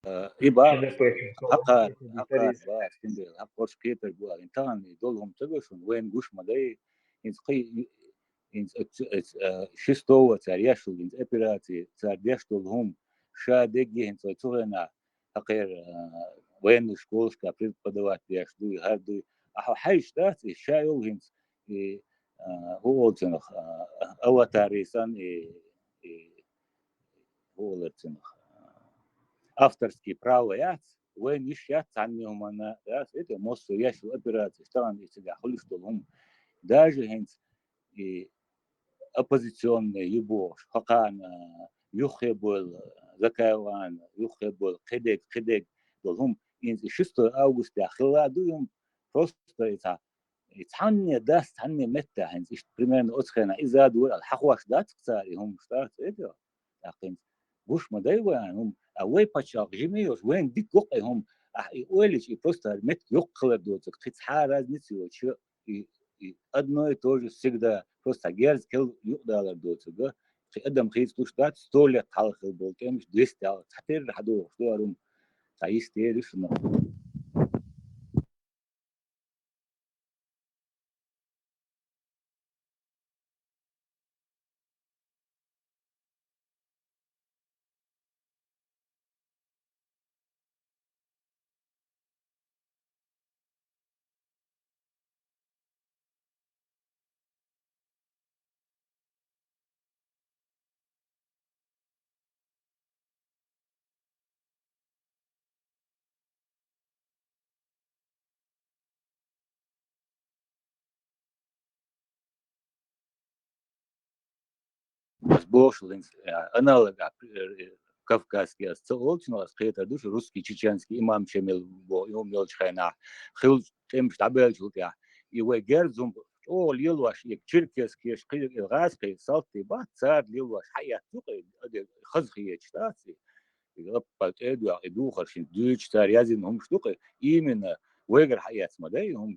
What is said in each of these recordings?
إبار كده كويس. حقار باس كندل حقوش كيتر بوا إنتان دولهم تجوشون وين جوش مداي إنس قي إنس شستو تاريشوا إنس إبراتي تاريشوا شادجي إنس تورنا حقير وين الشكولش كابريد بدوات يشدو هادو أحو حيش ذات الشايو إنس هو تنخ أو تاريسان هو تنخ авторские права яц, وين يشيات عنهم أنا яц это مصر يشوا أبرات اشتغل يستجاهلوا شتلهم даже هنس оппозиционные يبوش حقان يخيبوا ذكاوان يخيبوا قدق دولهم إن 6 أغسطس داخل دوم просто это يتحني داس تحني متى هنس إيش примерно أتخنا إذا دول الحقواش دات كتاري هم شتات إيه لكن وش ما دايوا يعني هم أوي بتشاق جميوش وين ديك وقعهم أولش просто مت يقلب دوتك تتحارز نسيو شو одно и то же всегда просто герц кел يقدر دوتك قدم خيس توش دات 100 лет حلقة болтем 200 лет حتى حدو شو أروم تعيش تيري شنو сбошлинс аналог кавказский асцолчно скета душ русский чеченский имам чемел бо имел чхайна хил тем штабелчут я и вы герзум о лилваш и черкесский шкил иргаский салты ба цар лилваш хаят туqi خزخيه штати يقبل ادو ادو خرشين دوش تار يازن هم شتوقي именно ويجر حيات مداي هم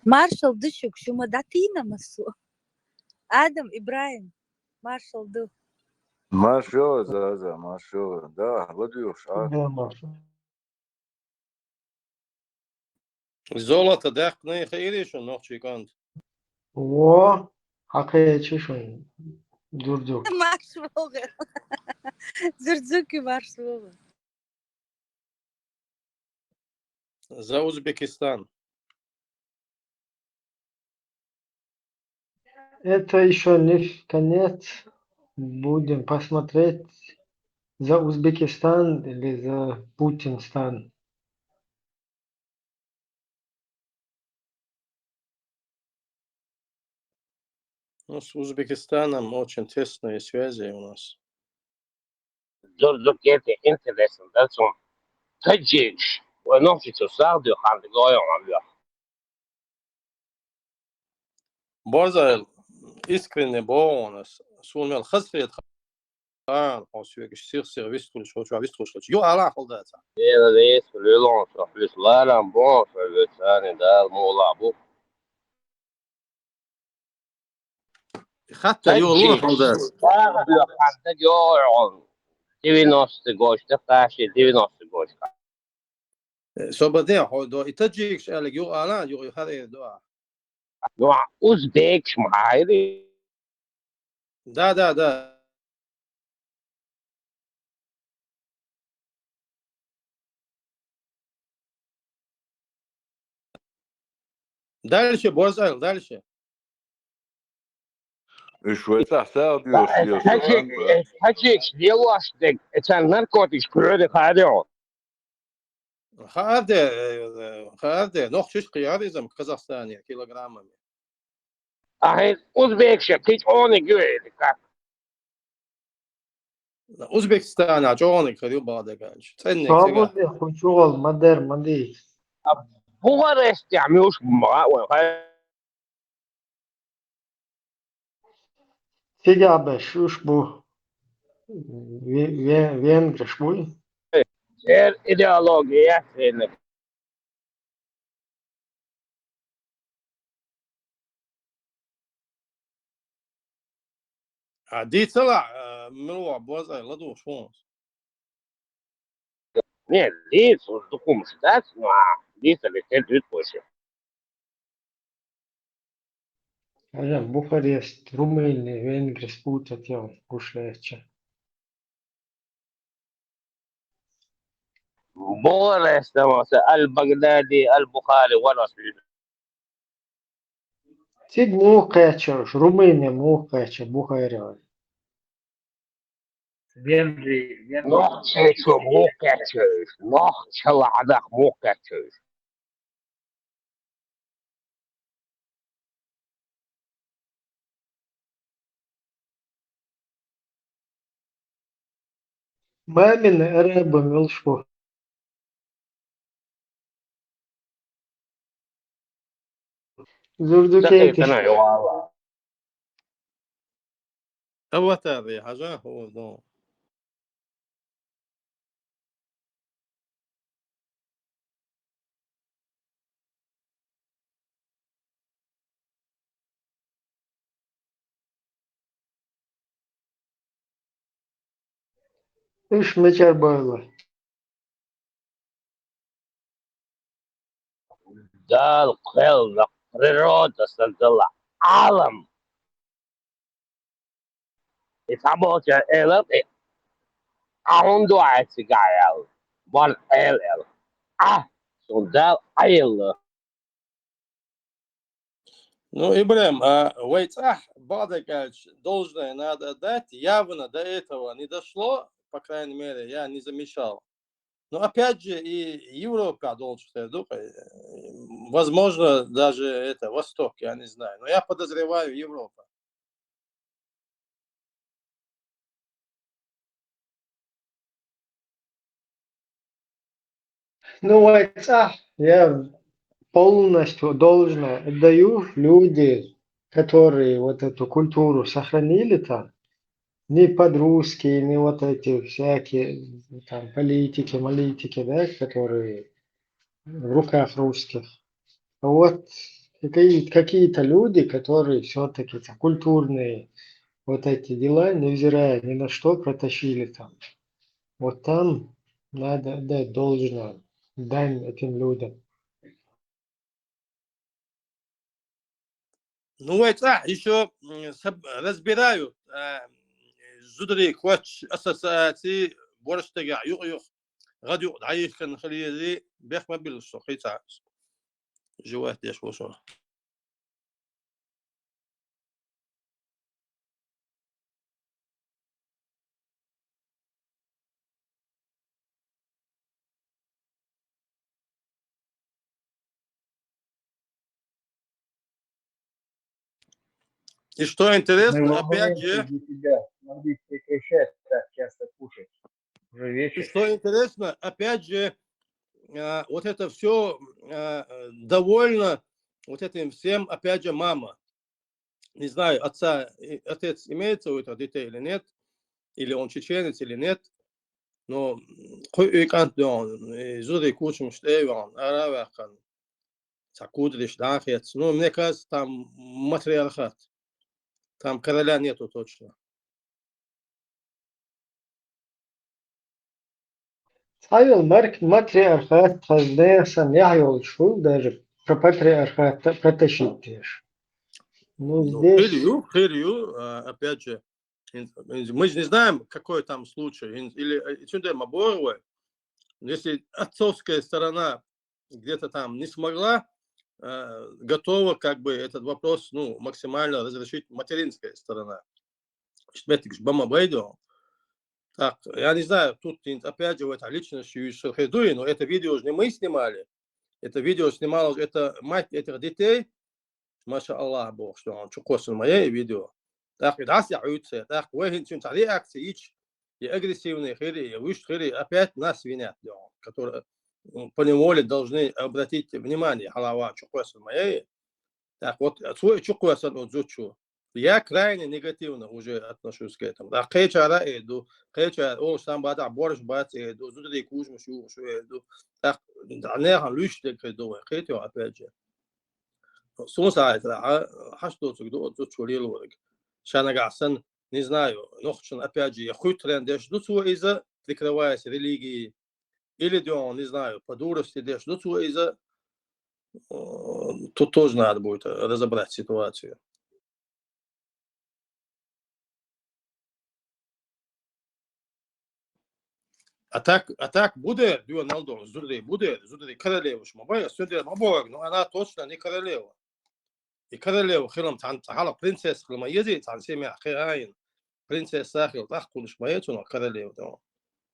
Marshall dışık şu madatina masu. Adam İbrahim. Marshall du. Marshall zaza Marshall da ладюш а Да, Маша. Золото дехне خيريش نوخشي كانت. О, حقيقي دردوك. Marshall. Zurzuki Marshall. За Узбекистан. Это еще не конец. Будем посмотреть за Узбекистан или за Путинстан. Ну, с Узбекистаном очень тесные связи у нас. زور كيف interesting that's one تجيش ونوفي تصار دو خان دقايا عملوا База искренне бонус. Сумел خسرت خان حسيك سير ويستول شو ويستول شو يو على خلداتها. إذا ليس في اللون صح بس لا لا بون في الثاني ده مو لعبو حتى يقولون تجيش خلدات صار عندك يوعون 90 قوش تقاشي 90 قوش så بدين هو دو يتجيك eller jo alla jo hade då نوع أوزبيك معايري да дальше Борзайл дальше Швейцар diyor diyorsun. تجيك ديواشتك كان ناركوتيك كرودي خادعون خارده nog شش قيادي زم قزاقستان كيلوغرام أهين أوزبيك شكيت أوني جوي Uzbekistan عجونك خديو بعض كانش تنك سجا Свободный хучугол, мадер, мади. بوغارست يعملوش Сигаба, шушбу, венгриш буй. إيديولوجية إنك دي طلع مروع Борзайл لدو شو не лис وصدقوا ждать лис اللي تدري وش Ажан, Бухарест, Румыния, Венгрия, спутать я ушлече. بوغارست البغدادي البخاري ورسول Сиг мухачеш, Румыния мухаче, Бухария. نوحشيشو موكاتشوش نوحشل عدق موكاتشوش ما من أراب ملشبو. دقيقة Зурдукейтиш. أنا يا والله هو تابع حاجة هو دو إيش مچر بايلا. دال قيل природа создала عالم يتعبوش إلى عنده عايز قايل بل إلى создал عيل Ну, Ибрahim, Вайцах, Бадакач, должное надо дать, явно до этого не дошло, по крайней мере, я не замечал. Но опять же, и Европа должна, возможно, даже это Восток, я не знаю. Но я подозреваю Европа. Ну, это я полностью должно отдаю люди, которые вот эту культуру сохранили там, не подростки, не вот эти всякие там политики, молитики, да, которые в руках русских. А вот какие-то люди, которые все-таки культурные вот эти дела, невзирая ни на что, протащили там. Вот там надо отдать должное дань этим людям. Ну, Вайцах еще разбирают زدري كواتش أساساتي ورشتجع يغيق غادي عايش كان خليه بيخ ما بالسوقي تاع جوات ديش وصول И что интересно, опять же, и что интересно, опять же, вот это все довольно вот этим всем, опять же, мама. Не знаю, отец имеется у этого детей или нет, или он чеченец или нет, но зуды кучу штейван, аравахан, сакудриш дахец, ну, мне кажется, там материал хат. Там короля нету точно. Ставил матриархат несан яхил шул даже про патриархат протащить тоже. Ну Ну, здесь опять же, мы же не знаем, какой там случай. Или что-то Маборовой, если отцовская сторона где-то там не смогла, готова как бы этот вопрос ну, максимально разрешить материнская сторона. Так, я не знаю, тут опять же это личность Шахидуи, но это видео же не мы снимали. Это видео снимала это мать этих детей. Маша Аллах, Бог, что он чукосан моей видео. Так, и раз я уйти, так, вы чем реакции и агрессивные хири, и выше хири опять нас винят, которые поневоле должны обратить внимание, халава чукосан моей. Так, вот свой чукосан от зучу. Я крайне негативно уже отношусь к этому. Да, кайчара иду, кайчара, о, сам бада, борщ бат иду, зудри кужму шу иду. Так, да, не хан лючте иду, кайчо опять же. Сумсайт, что тут чурил, шанагасан, не знаю, нохчен опять же, я хуй тренд, ждут из-за прикрываясь религией, или не знаю, по дурости, ждут из-за, тут тоже надо будет разобрать ситуацию. А так будет, зудри, королева, шмабая, сюда, маборг, но она точно не королева. И королева, хилам, тахала, принцесса, хилма, ези, тансеми, ахираин, принцесса, хил, тахкун, шмаетуна, королева,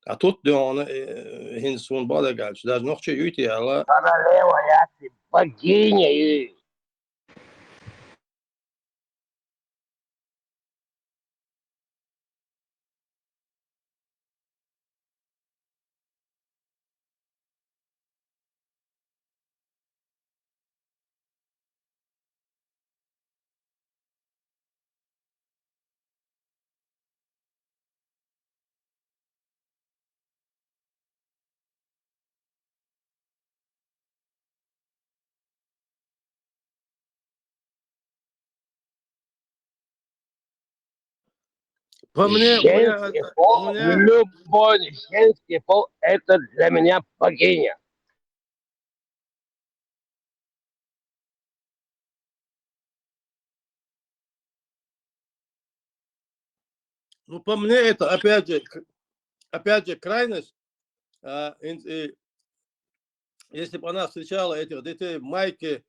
А тут он Хинсун Бадагальч, даже noch чуть-чуть, але... Королева, я ты богиня. И По мне, женский пол, любой женский пол, это для меня богиня. ну, по мне это, опять же, крайность. Если бы она встречала этих детей в майке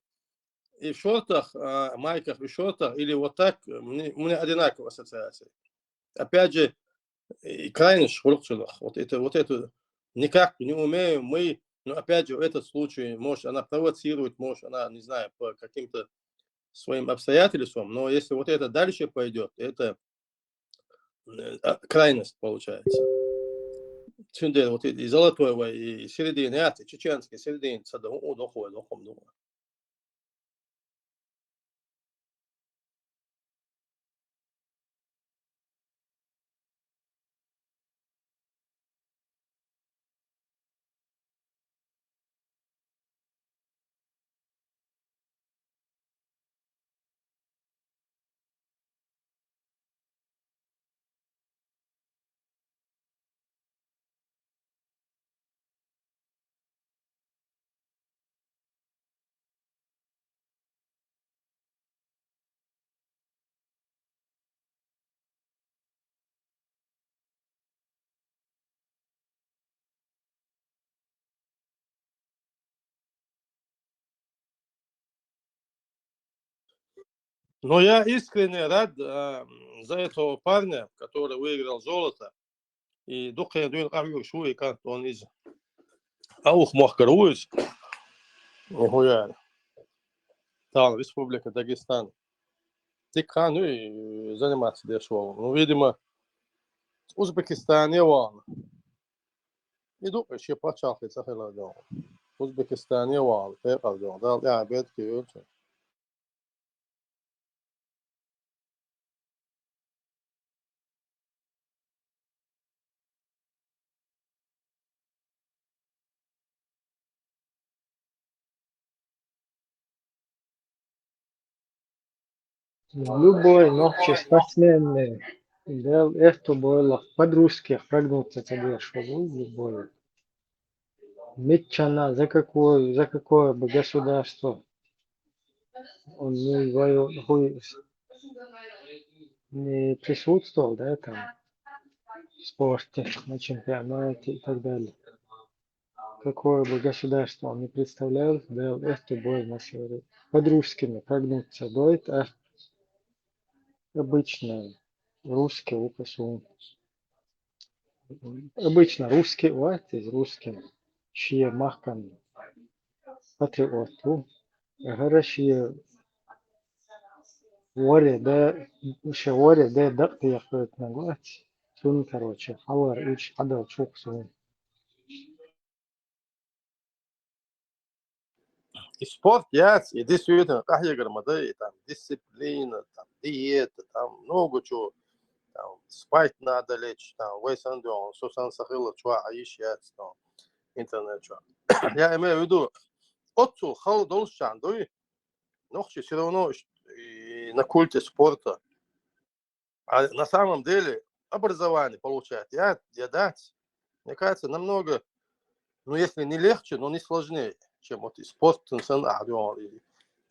и в шортах, майках и шортах, или вот так, у меня одинаковая ассоциация. Опять же, и крайность шурцелах. Вот это никак не умеем мы, но опять же, в этот случай, может, она провоцирует, может, она, не знаю, по каким-то своим обстоятельствам, но если вот это дальше пойдет, это крайность получается. Şimdi вот и Золотого, и середины, чеченские середины, доходит. Но я искренне рад за этого парня, который выиграл золото. И духе дуин авью шуи, как он из аух махкаруис, нихуя. Там, Республика Дагестан. Тикан, ну и заниматься дешево. Ну, видимо, Узбекистан он. Иду еще почахать захиладон. Узбекистан он. Пекалдон. Да, я бедки очень. Любой ночью спортсмен делал это было по-дружески, прогнуться тебе, что любой. Митчана, за какое бы государство он не присутствовал, да, там, в спорте, на чемпионате и так далее. Какое бы государство он не представлял, да, это бой на сегодня. По-дружески прогнуться будет, а обычно русский укасу. Обычно русский, вот из русских, чьи махкан патриоту, гараши воре, да, дакты яхает на гладь. Сун, короче, хавар, ич, адал, чук, сун. И спорт, и действительно, как я говорю, и там дисциплина, там диета, там много чего. Там спать надо лечь, там вейсандон, сусан сахила, чуа, аишьяц, там интернет, чуа. Я имею в виду, отцу хал должен, да и ногти все равно и на культе спорта. А на самом деле образование получать, я дать, мне кажется, намного, ну если не легче, но не сложнее, чем вот и спорт, и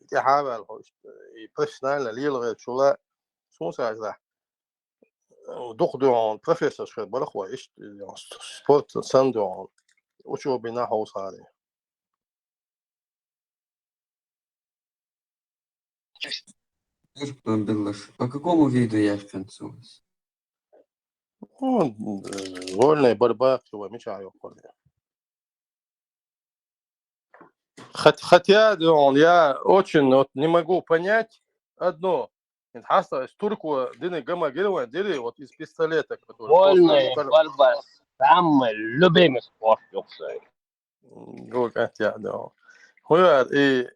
тяхавал, и профессионально лиловая чула, смысл, да. دخدون بروفيسور شوية بالأخوة إيش سبورت ساندون وشو بينا هوس هذه. По какому виду яхтенцус? Вольная борьба, чего мечаю. Хотя я очень вот не могу понять одно. Хаса из турку дыны гамма героя дыри вот из пистолета, который Вольная борьба самый любимый спорт юксай. говорят, да. Хуя и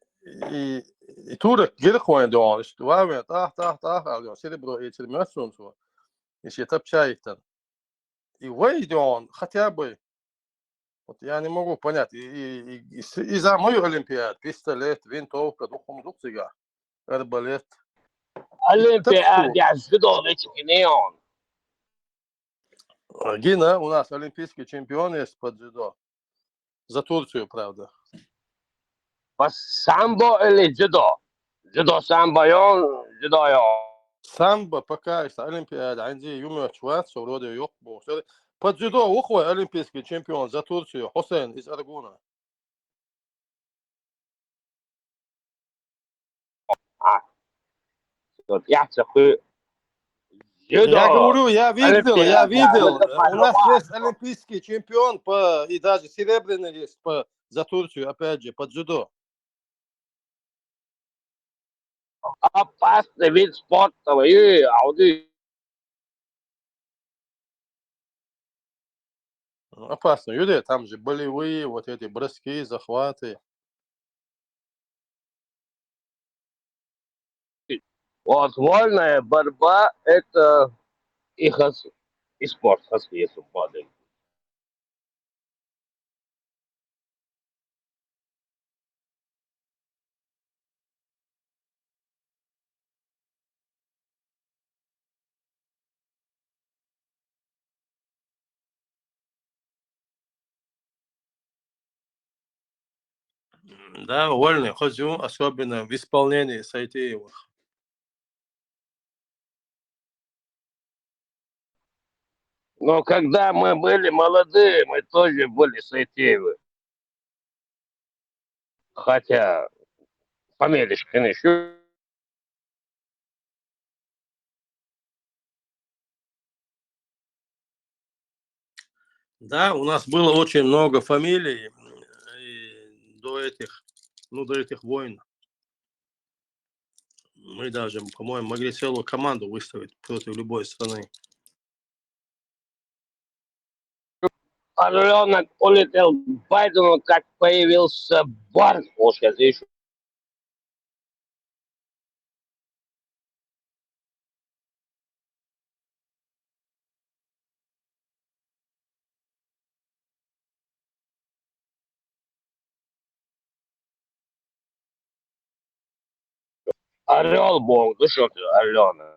турок герхуен да, что вами так, серебро и чермясун что. Если топчает. И выйдет он хотя бы, вот я не могу понять, и за мою Олимпиаду, пистолет, винтовка, духом сега, арбалет. Олимпиад я сгодал эти неон. Гина у нас олимпийский чемпион есть по дзюдо. За Турцию, правда. По самбо или дзюдо? Дзюдо самбо йон, дзюдо йон. Самбо пока есть Олимпиада, عندي يوم شوات وروده يقبو. По дзюдо ухвой олимпийский чемпион за Турцию, Хусейн из Аргуна. Вот я цеху Я дзюдо. говорю, я видел. Олимпиада, У нас есть олимпийский чемпион и даже серебряный есть за Турцию, опять же, по дзюдо. опасный вид спорта. Ауди. Опасно. Юрий, там же болевые, вот эти броски, захваты. Вот вольная борьба это и хас, и спорт хас, если падает. Да, вольный хожу, особенно в исполнении Сайтеевых. Но когда мы были молодые, мы тоже были сайтеевы. Хотя фамилия, конечно. Да, у нас было очень много фамилий до этих войн. Мы даже, по-моему, могли целую команду выставить против любой страны. Орленок улетел к Байдену, как появился Барн. Вот я здесь. Орел бог, ну что ты, Алена?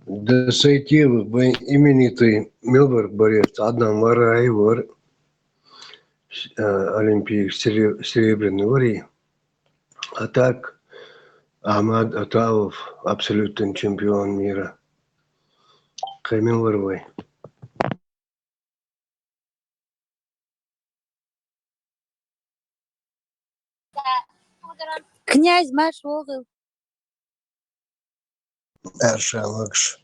Да сойти именитый Милберг борец Адам Вараевар, Олимпийский серебряный вари. А так Ахмад Аталов абсолютный чемпион мира. Камил Варвай. Князь Маш Вогел. Erşanlıkş.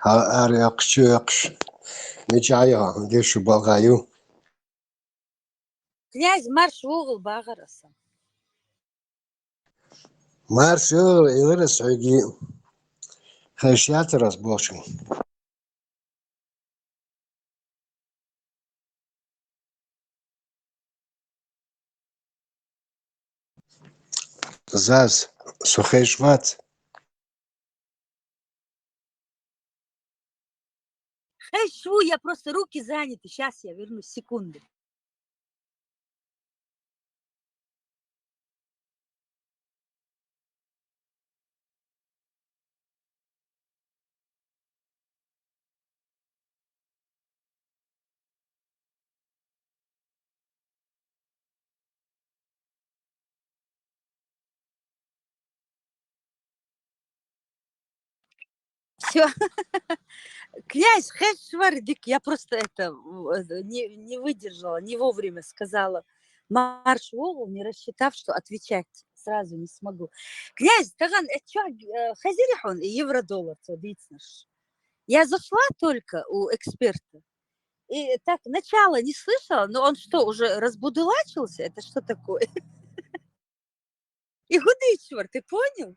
Arayakşı yakış. Nece ayağı deşi balgayı. Князь Марш Вогел бағарасы. Марш ылыры söyledi. Хашят разборчим. Заз сухешват. Эй, шву, я просто руки заняты. Сейчас я вернусь, секунду. Все. Князь Хэшвардик, я просто не выдержала, не вовремя сказала. Марш Вогел, не рассчитав, что отвечать сразу не смогу. Князь, таган, хазирихон и евро-доллар, я зашла только у эксперта. И так, начало не слышала, но он что, уже разбудулачился? Это что такое? И Гудычвар, ты понял?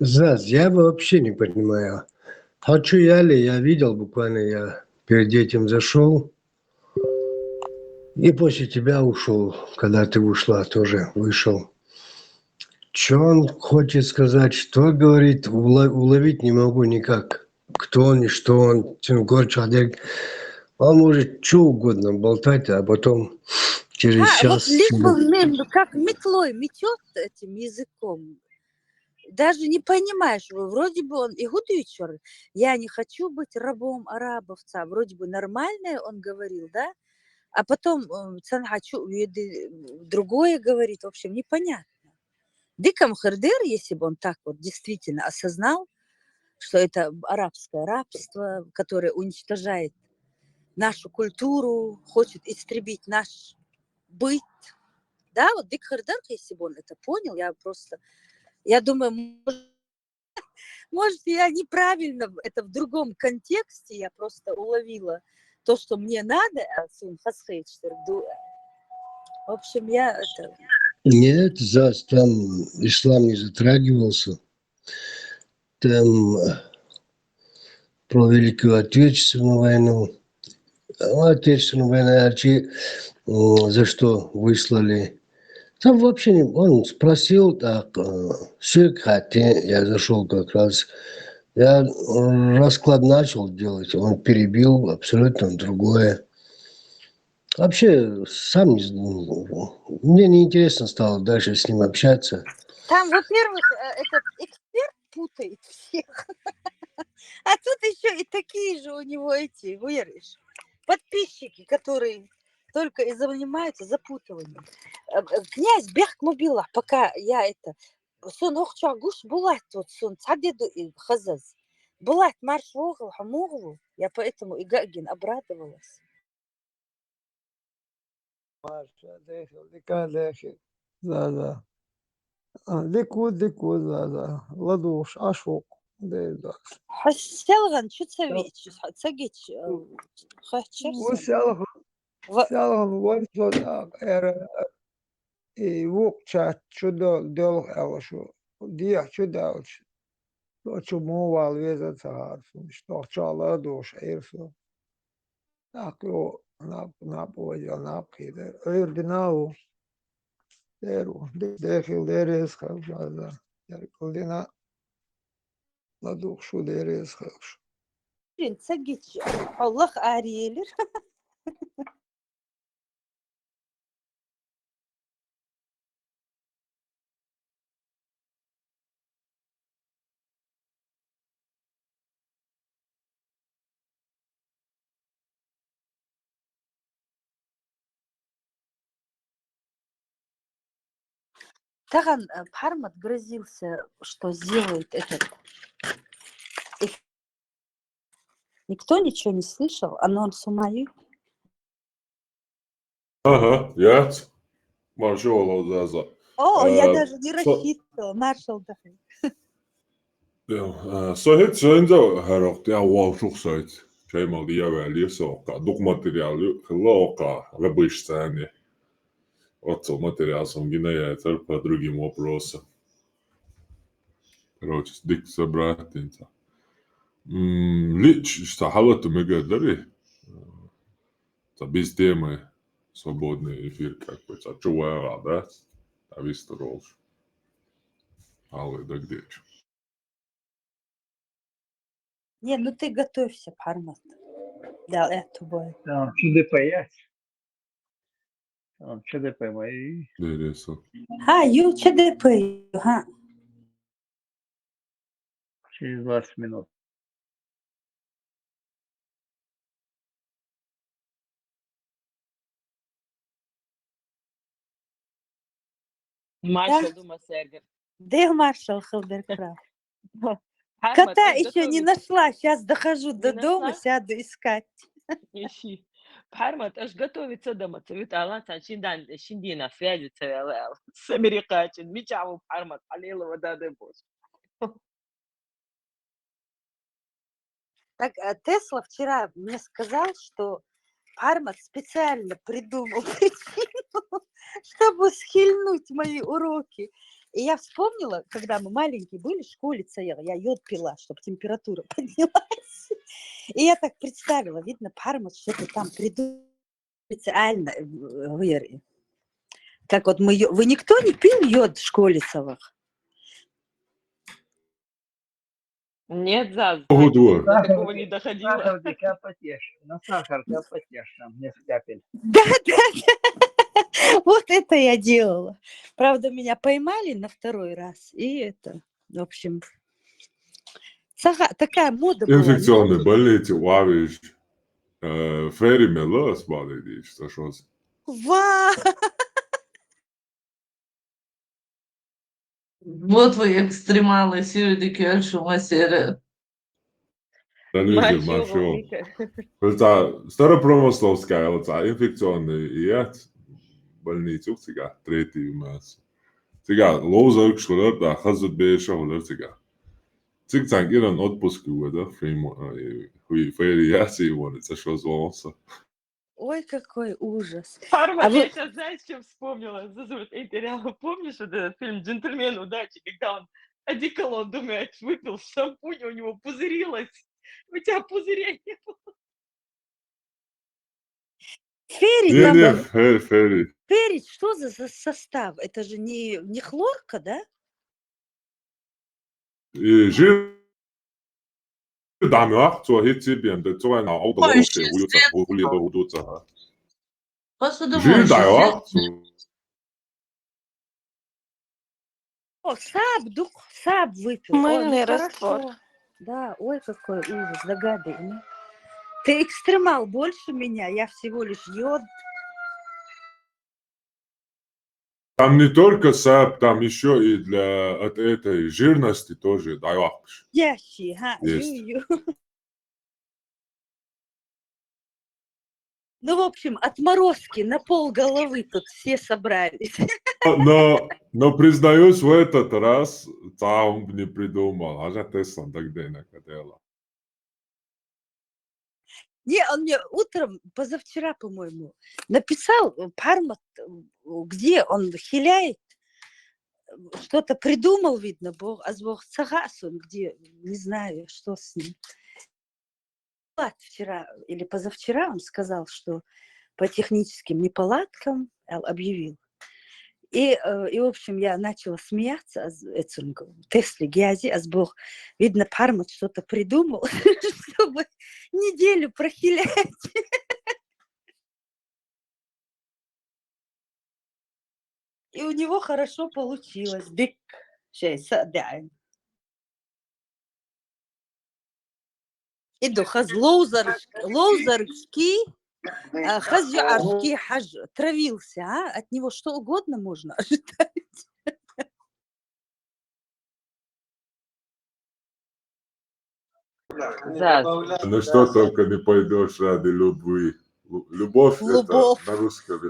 Заз, я вообще не понимаю. Хочу я видел буквально, я перед этим зашел. И после тебя ушел, когда ты ушла, тоже вышел. Что он хочет сказать, что говорит, уловить не могу никак. Кто он и что он, человек. Он может что угодно болтать, а потом через час... Вот либо как метлой метет этим языком. Даже не понимаешь, вроде бы он и Гудычвар, я не хочу быть рабом арабовца, вроде бы нормальное он говорил, да? А потом хочу другое говорит, в общем, непонятно. Диком Хердер, если бы он так вот действительно осознал, что это арабское рабство, которое уничтожает нашу культуру, хочет истребить наш быт, да, вот Дик Хердер, если бы он это понял, я думаю, может, я неправильно, это в другом контексте, я просто уловила то, что мне надо, в общем, я это... Нет, там ислам не затрагивался. Там про Великую Отечественную войну Отечественную войну, за что выслали. Там вообще он спросил так, все хотя я зашел как раз, я расклад начал делать, он перебил абсолютно другое. Вообще, сам не знаю, мне неинтересно стало дальше с ним общаться. Там, во-первых, этот эксперт путает всех, а тут еще и такие же у него эти, веришь, подписчики, которые только и занимаются запутыванием. Князь Бехмубила, пока я это... Сон Охчагуш была тут, сон Цадеду и Хазаз. Была марш Вогл, Хамугу, я поэтому и Гагин обрадовалась. Маша, дехил. Да. Ликуд, да. Ладуш, Ашок. Да. Хасселган, что цавич, цагич, хачерса. Сялган, варсот, и вукчат, чудо, дел, элшу. Диах, чудо, что мувал везет сахарсу, что чала душ, ирсу. Так его наподел, напхиде. Ирдинау, дехил, дерез, хавжаза. Яркулдина, ладушу, дерез, хавш. Цагич, Аллах Ариэлер. Таган Пармат грозился, что сделает этот. Никто ничего не слышал, анонс Умаю. Ага, яц. Маршала Заза. О, я даже не рассчитывала, маршал дахи. Så het zijn zo herok ja wow suhsait. Käimal die jäväli soka dokumateriaali лока рабыштане. Вот материал сам гинеятер по другим вопросам. Короче, дик собратинца. Лич, что халату мегадари. За без темы свободный эфир какой-то. А чего да? А вистор ролш. Але да где ж. Не, ну ты готовься, Пармат. Да, это будет. Tamam, ÇDP yaç. Tamam, ÇDP мои. Дересо. Ю ЧДП, ха. Через 20 минут. Маршал Дума Сергер. Где маршал Халдеркрафт? Хармат, Кота аж еще не готовится. нашла. Сейчас дохожу до Не дома, нашла? сяду искать. Ищи. Хармат, аж готовится дома. Цвет Аллаца, Шинди на связи с американцем. Мичаву Хармат, Алилова даде бос. Так, Тесла вчера мне сказал, что Пармат специально придумал причину, чтобы схильнуть мои уроки. И я вспомнила, когда мы маленькие были, в школе стояла, я йод пила, чтобы температура поднялась. И я так представила, видно, Пармат что-то там придумал специально. Как вот мы... Вы никто не пил йод в школе, Савах? Нет, Заз, Ого, до такого не доходило. Сахар капотешь. На сахар капотешь там несколько капель. Да. Вот это я делала. Правда, меня поймали на второй раз. И это, в общем, такая мода была. Инфекционный болезнь, вавиш. Ферри Мелос болезнь, что ж. Ва! Вот вы экстремалы, сьогодні кельшу серия. Да не маршал. Это Старопромысловская, вот инфекционный яд больницу цыга, третий у нас. Цыга, лозок, школер, да, хазут беша, школер цыга. Цыг цанг иран отпуск да, хуй фейри яси его, это что звонился. Ой, какой ужас. Парма, А я вы- сейчас, знаешь, чем вспомнила? Зазор, эй, ты реально помнишь этот фильм «Джентльмен удачи», когда он одеколон, думает, выпил шампунь, у него пузырилось. У тебя пузырей не было. Феррит, Не, там не, феррит. феррит, что за состав? Это же не хлорка, да? И жир 담요 저 해치비인데 저거 나 아우도 먹었지 Моющее 우유자 средство. 우리도 우두자 질 Посудомоющее 다요 средство. О, саб выпил. Ой, ну Мыльный раствор. хорошо. Да, ой, какой ужас, догадывай. Ты экстремал больше меня, я всего лишь йод. Там не только сап, там еще и для от этой жирности тоже даю. Ящий, га, Есть. ю-ю. Ну, в общем, отморозки на пол головы тут все собрались. Но признаюсь, в этот раз сам не придумал. А я тестом тогда не хотела. Не, он мне утром, позавчера, по-моему, написал Пармат, где он хиляет, что-то придумал, видно, Бог Цагасун, где, не знаю, что с ним. Вчера или позавчера он сказал, что по техническим неполадкам объявил. И, в общем, я начала смеяться, Тесли Гязи, Бог, видно, Пармат что-то придумал, чтобы неделю прохилять. И у него хорошо получилось. Дык, и до лоузарский, хазярский хаж травился, а? От него что угодно можно ожидать. На что только не пойдешь ради любви. Любовь это на русском.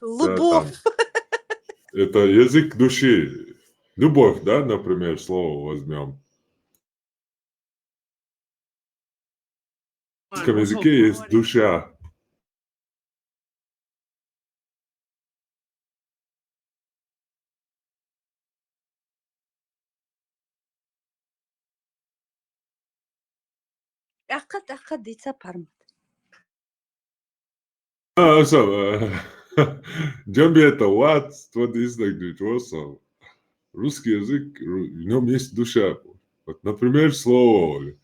Любовь. Это язык души. Любовь, да, например, слово возьмем. В русском языке есть душа. Акад дица Пармат. Джамби это what is like русский язык, в нем есть душа. Вот, например, слово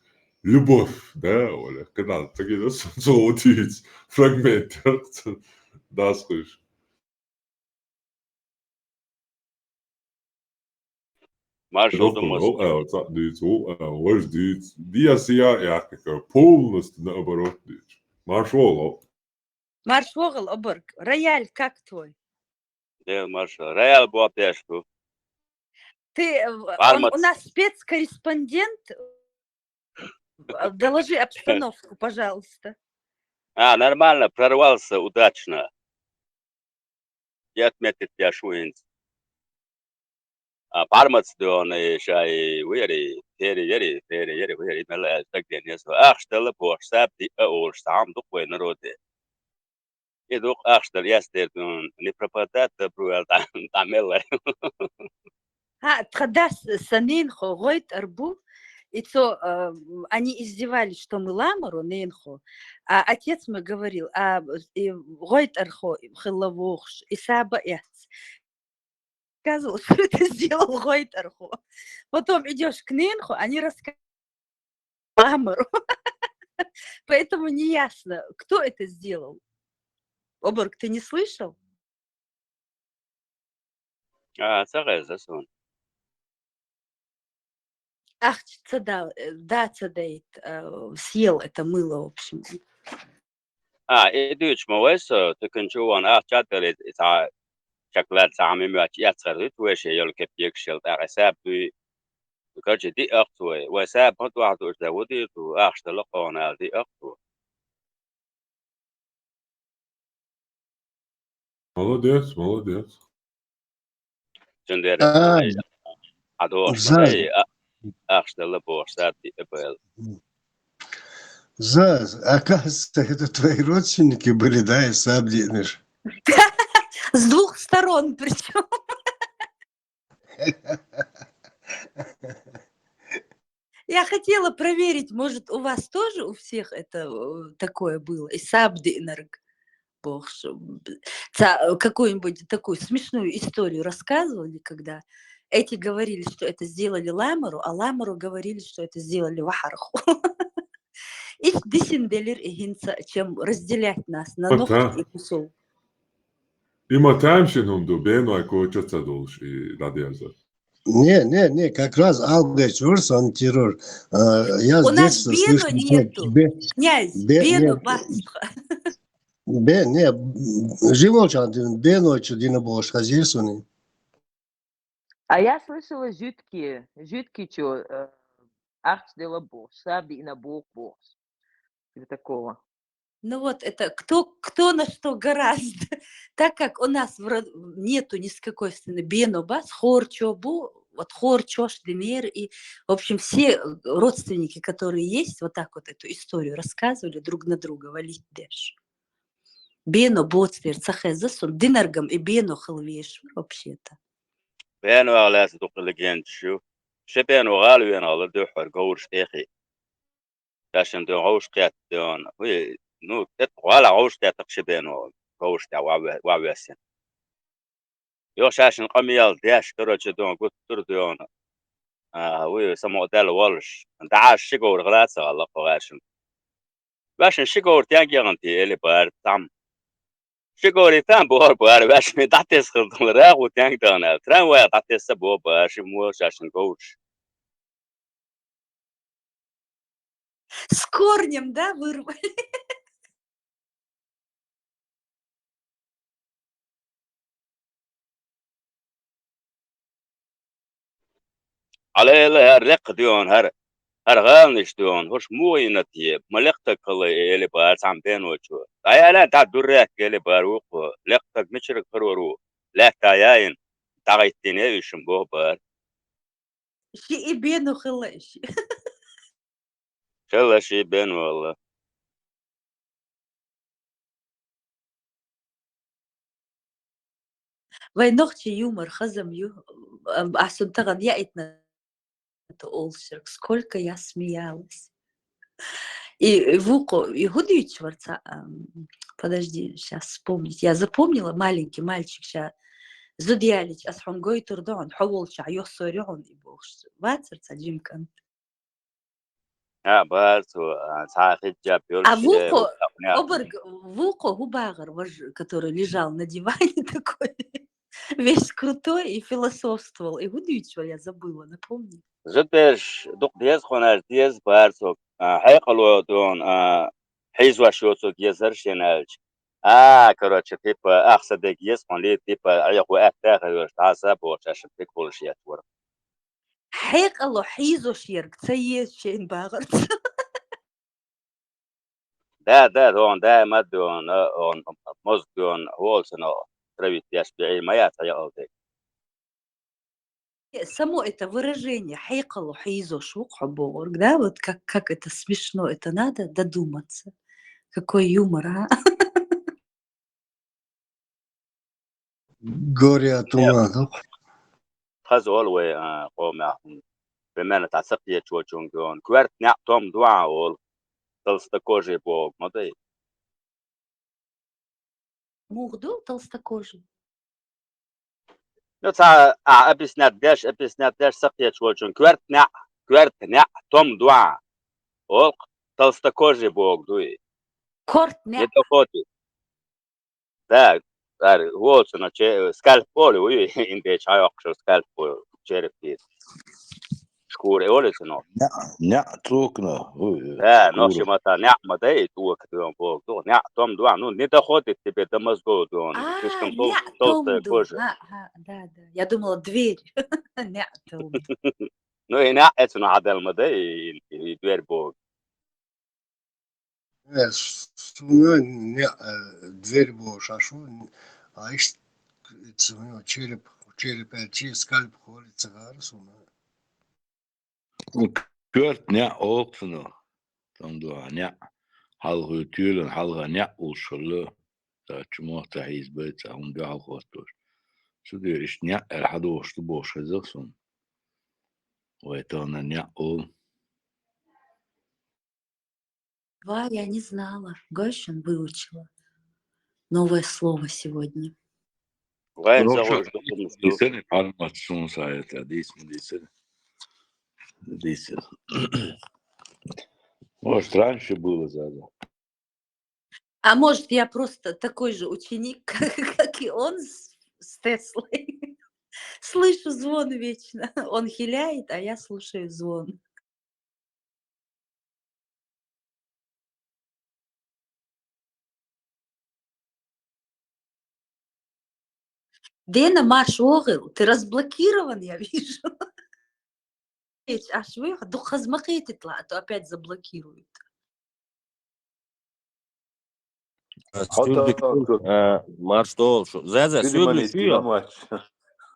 любовь, да, Оля, когда такие золотые фрагменты, да, слышишь. Полностью наоборот. Маршал. Маршвогл, оборг. Рояль, как твой? Маршал. Рояль был пешку. У нас спецкорреспондент. Доложи обстановку, пожалуйста. Нормально, прорвался удачно. Я отметил пешуинц. Пармац доны шай вери, фери, мелэ так денес. Ахштала пош сапти ош сам духой народе. И дух ахштал ястер не пропадает пруэл тамелэ. Тогда санинхо гойт арбу. И то они издевались, что мы ламару, нинхо. А отец мой говорил, гойт архо, хилавохш, и саба эц. Сказал, что это сделал гойт архо. Потом идешь к нинхо, они рассказывают ламару. Поэтому не ясно, кто это сделал. Оборг, ты не слышал? Царезасон. Ах, да, цадейт, съел это мыло, в общем. Идуч мовесо, ты кончуан, чатали, шоколад сами мяч, я царю, твой шейл кепик шел, рецепты, короче, ди ахтуй, рецепт, вот вахтуй, да вот и ту, что локона, ди ахтуй. Молодец. Заз, оказывается, это твои родственники были, да, из Сабдиныш? С двух сторон причем. Я хотела проверить, может, у вас тоже у всех это такое было? И Сабдинерг. бог, какую-нибудь такую смешную историю рассказывали, когда эти говорили, что это сделали Ламару, а Ламару говорили, что это сделали Вахарху. И десенделер и гинца, чем разделять нас на ногти и кусок. Има таймшин до бено, ако чоца должи радиаза. Не, как раз Алгач Урсан террор. Я У с нас детства Бено слышу, нету. Князь, Бено басха. Не, живол чантин, Бено чудина бош хазирсуни. А я слышала жидкие, что арч дела бог, сабди и на бог бог. Или такого. Ну вот это кто на что гораздо. Так как у нас нету ни с какой стороны Бено бас, Хорчобу, вот Хорчош, Демер, и, в общем, все родственники, которые есть, вот так вот эту историю рассказывали друг на друга, валить деш. Бено боцвер цахезасун, динаргам и Бено халвеш вообще-то. بينو على صدق لجين شو شبينو غالو أنا على دوحر قورش تاخي عشان دو عوش قيات دون وي نو ولا عوش قيات شبينو قورش تاع وعواسين يوش عشان قميال داش كرج دون قلت دون وي سمو دال والش انت عاش شقور غلاسة الله فغاشن باش شقور تاجي انتي اللي بار تام شقوري تام بار باش مي تعطيس خلط الراغ وتانك دانا تران ويا تعطيس بو باش موش عشان قورش С корнем, да, вырвали? على الرق ديون هر غالنش ديون هوش مو ينتي ملقتك اللي بار سام بين وشو اي لا تاع درك اللي باروق لقتك مشرك فرورو لا تايين تاعيتيني يشمبو بار شي Бено халеш. خلا شي بين والله Войнохче юмор, хазам а таган я итна олшерк. Сколько я смеялась. И Вуко, и Гудвичварца, подожди, сейчас вспомнить. Я запомнила, маленький мальчик сейчас. Зудьялич, асхонгой турдон, хаволча, йосорён и богш. Вацерца джимкан. بارتو صاحي جاب А يولش Вуко Губагар, который лежал на диване такой, весь крутой и философствовал. И Гудвичвар я забыла, напомни. زدش دوق ديز خونر ديز بارتو حيقلو دون حيزوا شوتو ديزر شنالج كروتش تيبا أخصدك يسمون لي تيبا أيقو أفتاخ يوش تعصب وش عشان تكل شيء تور حيق الله حيزو شيرك تسيس شين باغر. ده دون ما دون on مز دون هولسنا تربي تيشبيعي ما يعطي أوتي Само это выражение хайкалу хайзо швук да, вот как это смешно, это надо додуматься. Какой юмор, а? Горе от ума, да? خزول وي قوم بمعنى تعسقية شو جون كوارت نعتم دعاء وول تلستكوجي بوغ مضي Мурду толстокожий. نتا أبيس ناداش سقية شو جون كوارت نعتم دعاء وول تلستكوجي بوغ دوي Кортня. يدوكوتي ده هو سنة سكالبولي وي إندي شاي أقشر سكالبولي شيرفيت شكور أولي سنة تروكنا نوشي متى نعمة داي توك دون بوك دون نعتم دون نو نيتا خودي تبي دمزغو دون تشكم Том ду. كوجة Да. Я думала, дверь. Том. نو هنا اتنا عدل مدى يدوير بوك Суна дверь была шашу, а их череп скальп холит цигар, суна. Kört nja åkna. Som du har nja. Halga tylen, halga nja ulşulu. Da çumata hizbet, hon du har gått. Så det är nja hade åst bosh hazaksun. Och это на nja ул. Я не знала. Гощин выучила. Новое слово сегодня. وين روح زغل شو دخل دي مفتوح سنة على شو ساعتها دي سنة Может, раньше было задо. А может, я просто такой же ученик, как и он с Теслой. Слышу звон вечно. Он хиляет, а я слушаю звон. Дена, Маш, Огыл, ты разблокирован, я вижу. А швы, духазмахети тла, а то опять заблокируют. Марштол, Заза, сегодня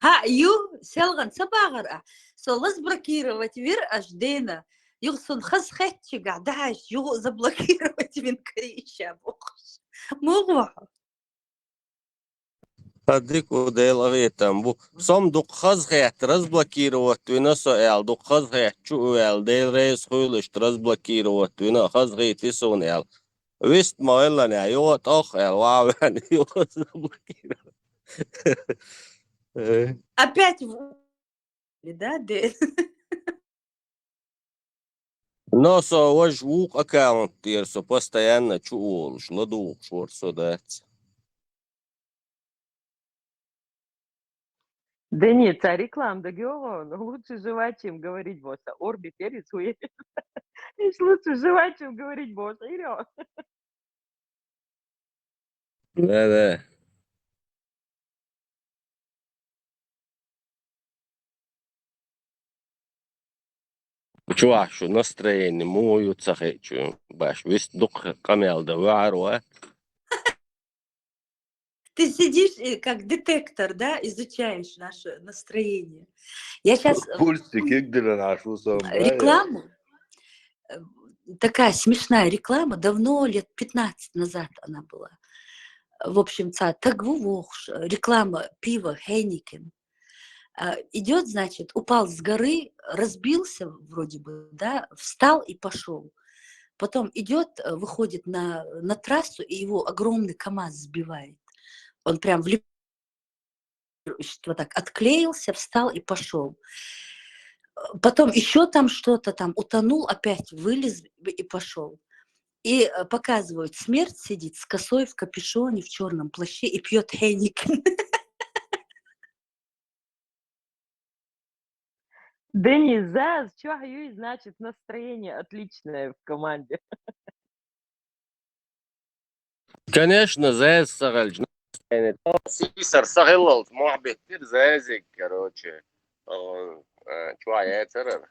Ха, ю, селган, сабагара. Солаз блокировать, вир аж Дена. Юхсон хасхетчи гадаш, ю заблокировать винкарища, бухш. Мугва. هديك وديلغيتم بو صم دق خزغيت разблокировать وينا سؤال دق خزغيت شو ال ديل ريس خولش разблокировать وينا خزغيت يسون ال ويست ما إلا نعيوت أخ ال واو يعني يوت заблокировать Опять в... Да, Дэн? Но со вож вук аккаунт тирсо постоянно чуол шладук шворсо дать. Да нет, а реклама да говорю, лучше жевать, чем говорить босса. Орби перец уедет. Лучше жевать, чем говорить босса. Ирё. Да. Чувак, что настроение мою цахечу, баш, весь дух камел да варва. Ты сидишь как детектор, да, изучаешь наше настроение. Я сейчас рекламу, такая смешная реклама, давно, лет 15 назад она была. В общем, реклама пива Heineken. Идет, значит, упал с горы, разбился вроде бы, да, встал и пошел. Потом идет, выходит на трассу, и его огромный КамАЗ сбивает. Он прям вот так отклеился, встал и пошел. Потом еще там что-то там утонул, опять вылез и пошел. И показывают, смерть сидит с косой в капюшоне, в черном плаще и пьет Heineken. Денис Заз, что значит настроение отличное в команде? Конечно, Заз сагальж. Сисар сагилл, мухбит кир Зазик, короче. Чуа яцер.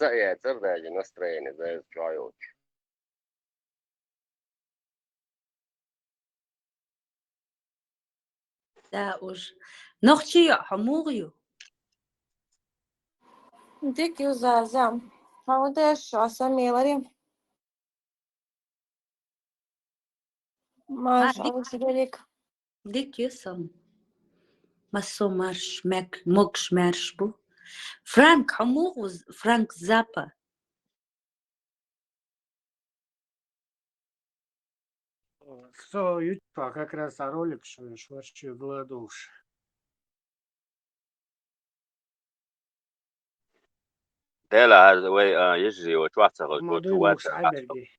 Яцер даже настроение Заз чуа. Да уж. Нохчия, хамурью. Dik güzel. Havada şasameleri. Маш, Dik yusam. Maso marş, mokş marş bu. Frank, хамуру, Frank Zappa. Что, YouTube, как раз ролик, что вообще голодуш. ديلا يجري وتوعتها Молодой وتوات луш, айберги.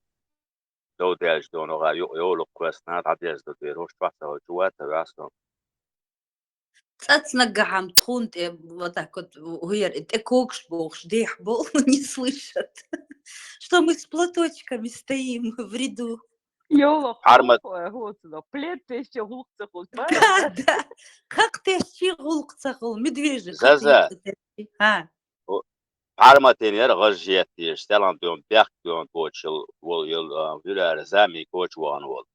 لو ديش دون يولق كويسنات عديش دو ديروش توعتها وتوات واسو Цацнагахам тхунт, вот так вот, кокш богш, дех бол, не слышат, что мы с платочками стоим в ряду. Йола, плед ты еще гулцахул, Да. Как ты еще гулцахул, медвежий. Заза. Парматин ير غجيت يشتغلون بيوم بيخ بيوم بوتشل ويل فيلا زامي كوتش وان وول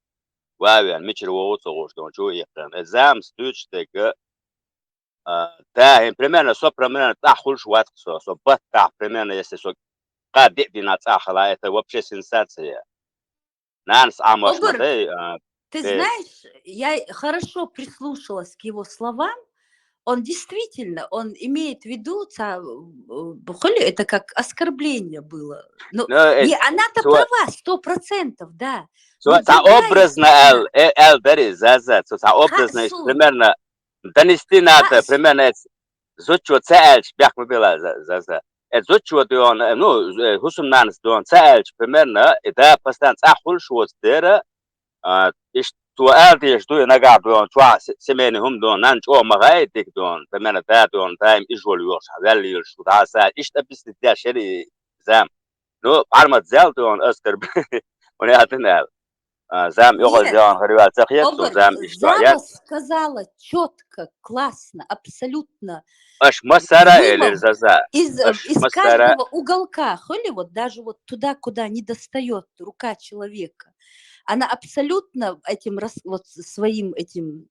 واوين ميشر ووتسوش دون شو يقرن زام ستوتش تك تاهم بريمير سو بريمير تاخل شوات سو بات تاع بريمير يسسو قاد دينا تاخلا это вообще сенсация нанс амош Ты знаешь, я хорошо прислушалась к его словам. он действительно, он имеет в виду, это как оскорбление было. Ну, не, она-то права, 100%, да. So Но ta другая образно сторона. el beri zazat. So ta образно примерно Танистината примерно зучу цаэльч бях мобила заза. Зучу дион ну хусумнанс дион цаэльч примерно это постоянно ахул шуостера иш туалди иш дуя нага дион чуа семени хум дион нанч о магай дик дион примерно та дион тайм ижол юш хавали юш даса иш табисти да шери зам. Ну армат зал дион аскар ونعطينا زعم يغل Нет, زعم خريوات سخيت وزعم Зава اشتعيات сказала четко, классно, абсолютно اش مسارة вымов الزازا из اش مسارة каждого уголка, вот даже вот туда, куда не достает рука человека. Она абсолютно этим вот своим этим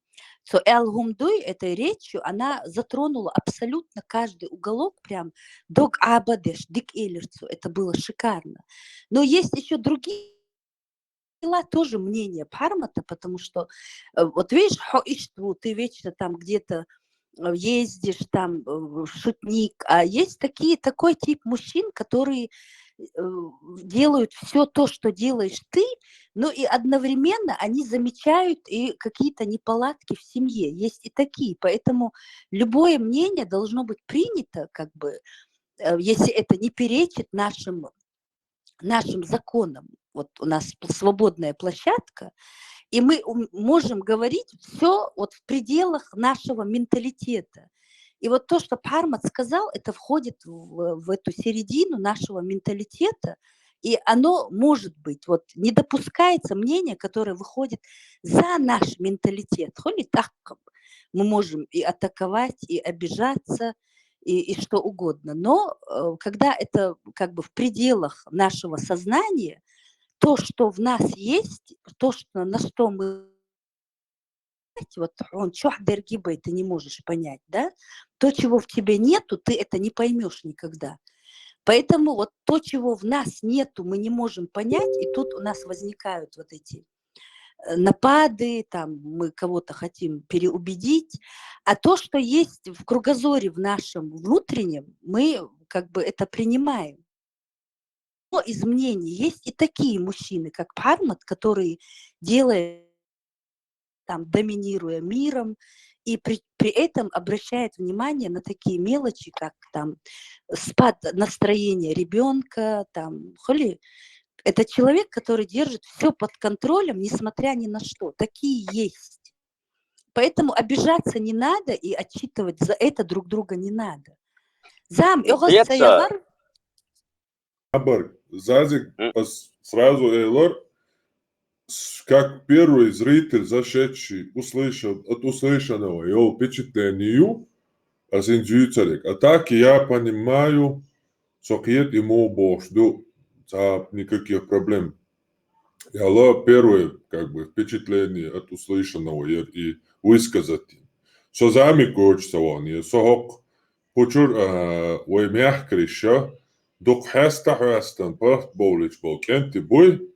Элгумдуй, этой речью, она затронула абсолютно каждый уголок, прям дог абадеш, дик элерцу. Это было шикарно. Но есть еще другие тоже мнение Пармата, потому что вот видишь, ты вечно там где-то ездишь, там шутник, а есть такой тип мужчин, которые делают все то, что делаешь ты, но и одновременно они замечают и какие-то неполадки в семье. Есть и такие, поэтому любое мнение должно быть принято, как бы, если это не перечит нашим законам. Вот у нас свободная площадка, и мы можем говорить все вот в пределах нашего менталитета. И вот то, что Пармат сказал, это входит в эту середину нашего менталитета, и оно может быть, вот не допускается мнение, которое выходит за наш менталитет. Холи так мы можем и атаковать, и обижаться, и что угодно. Но когда это как бы в пределах нашего сознания, то, что в нас есть, то, что, на что мы... Вот он чухдергибай, ты не можешь понять, да? То, чего в тебе нету, ты это не поймешь никогда. Поэтому вот то, чего в нас нету, мы не можем понять, и тут у нас возникают вот эти напады, там мы кого-то хотим переубедить, а то, что есть в кругозоре в нашем внутреннем, мы как бы это принимаем. Но из мнений есть и такие мужчины, как Пармат, которые делают, там, доминируя миром, и при этом обращает внимание на такие мелочи, как там спад настроения ребенка, там, это человек, который держит все под контролем, несмотря ни на что. Такие есть. Поэтому обижаться не надо и отчитывать за это друг друга не надо. Зам, Зазик сразу Эйлор, как первый зритель, зашедший, услышал от услышанного его впечатлению, а так я понимаю, что ему божду, никаких проблем. Я первое как бы впечатление от услышанного и высказать. Что зами хочется он, и сохок почур ой мягкриша, дух хастан пахт болич бол кенти бой,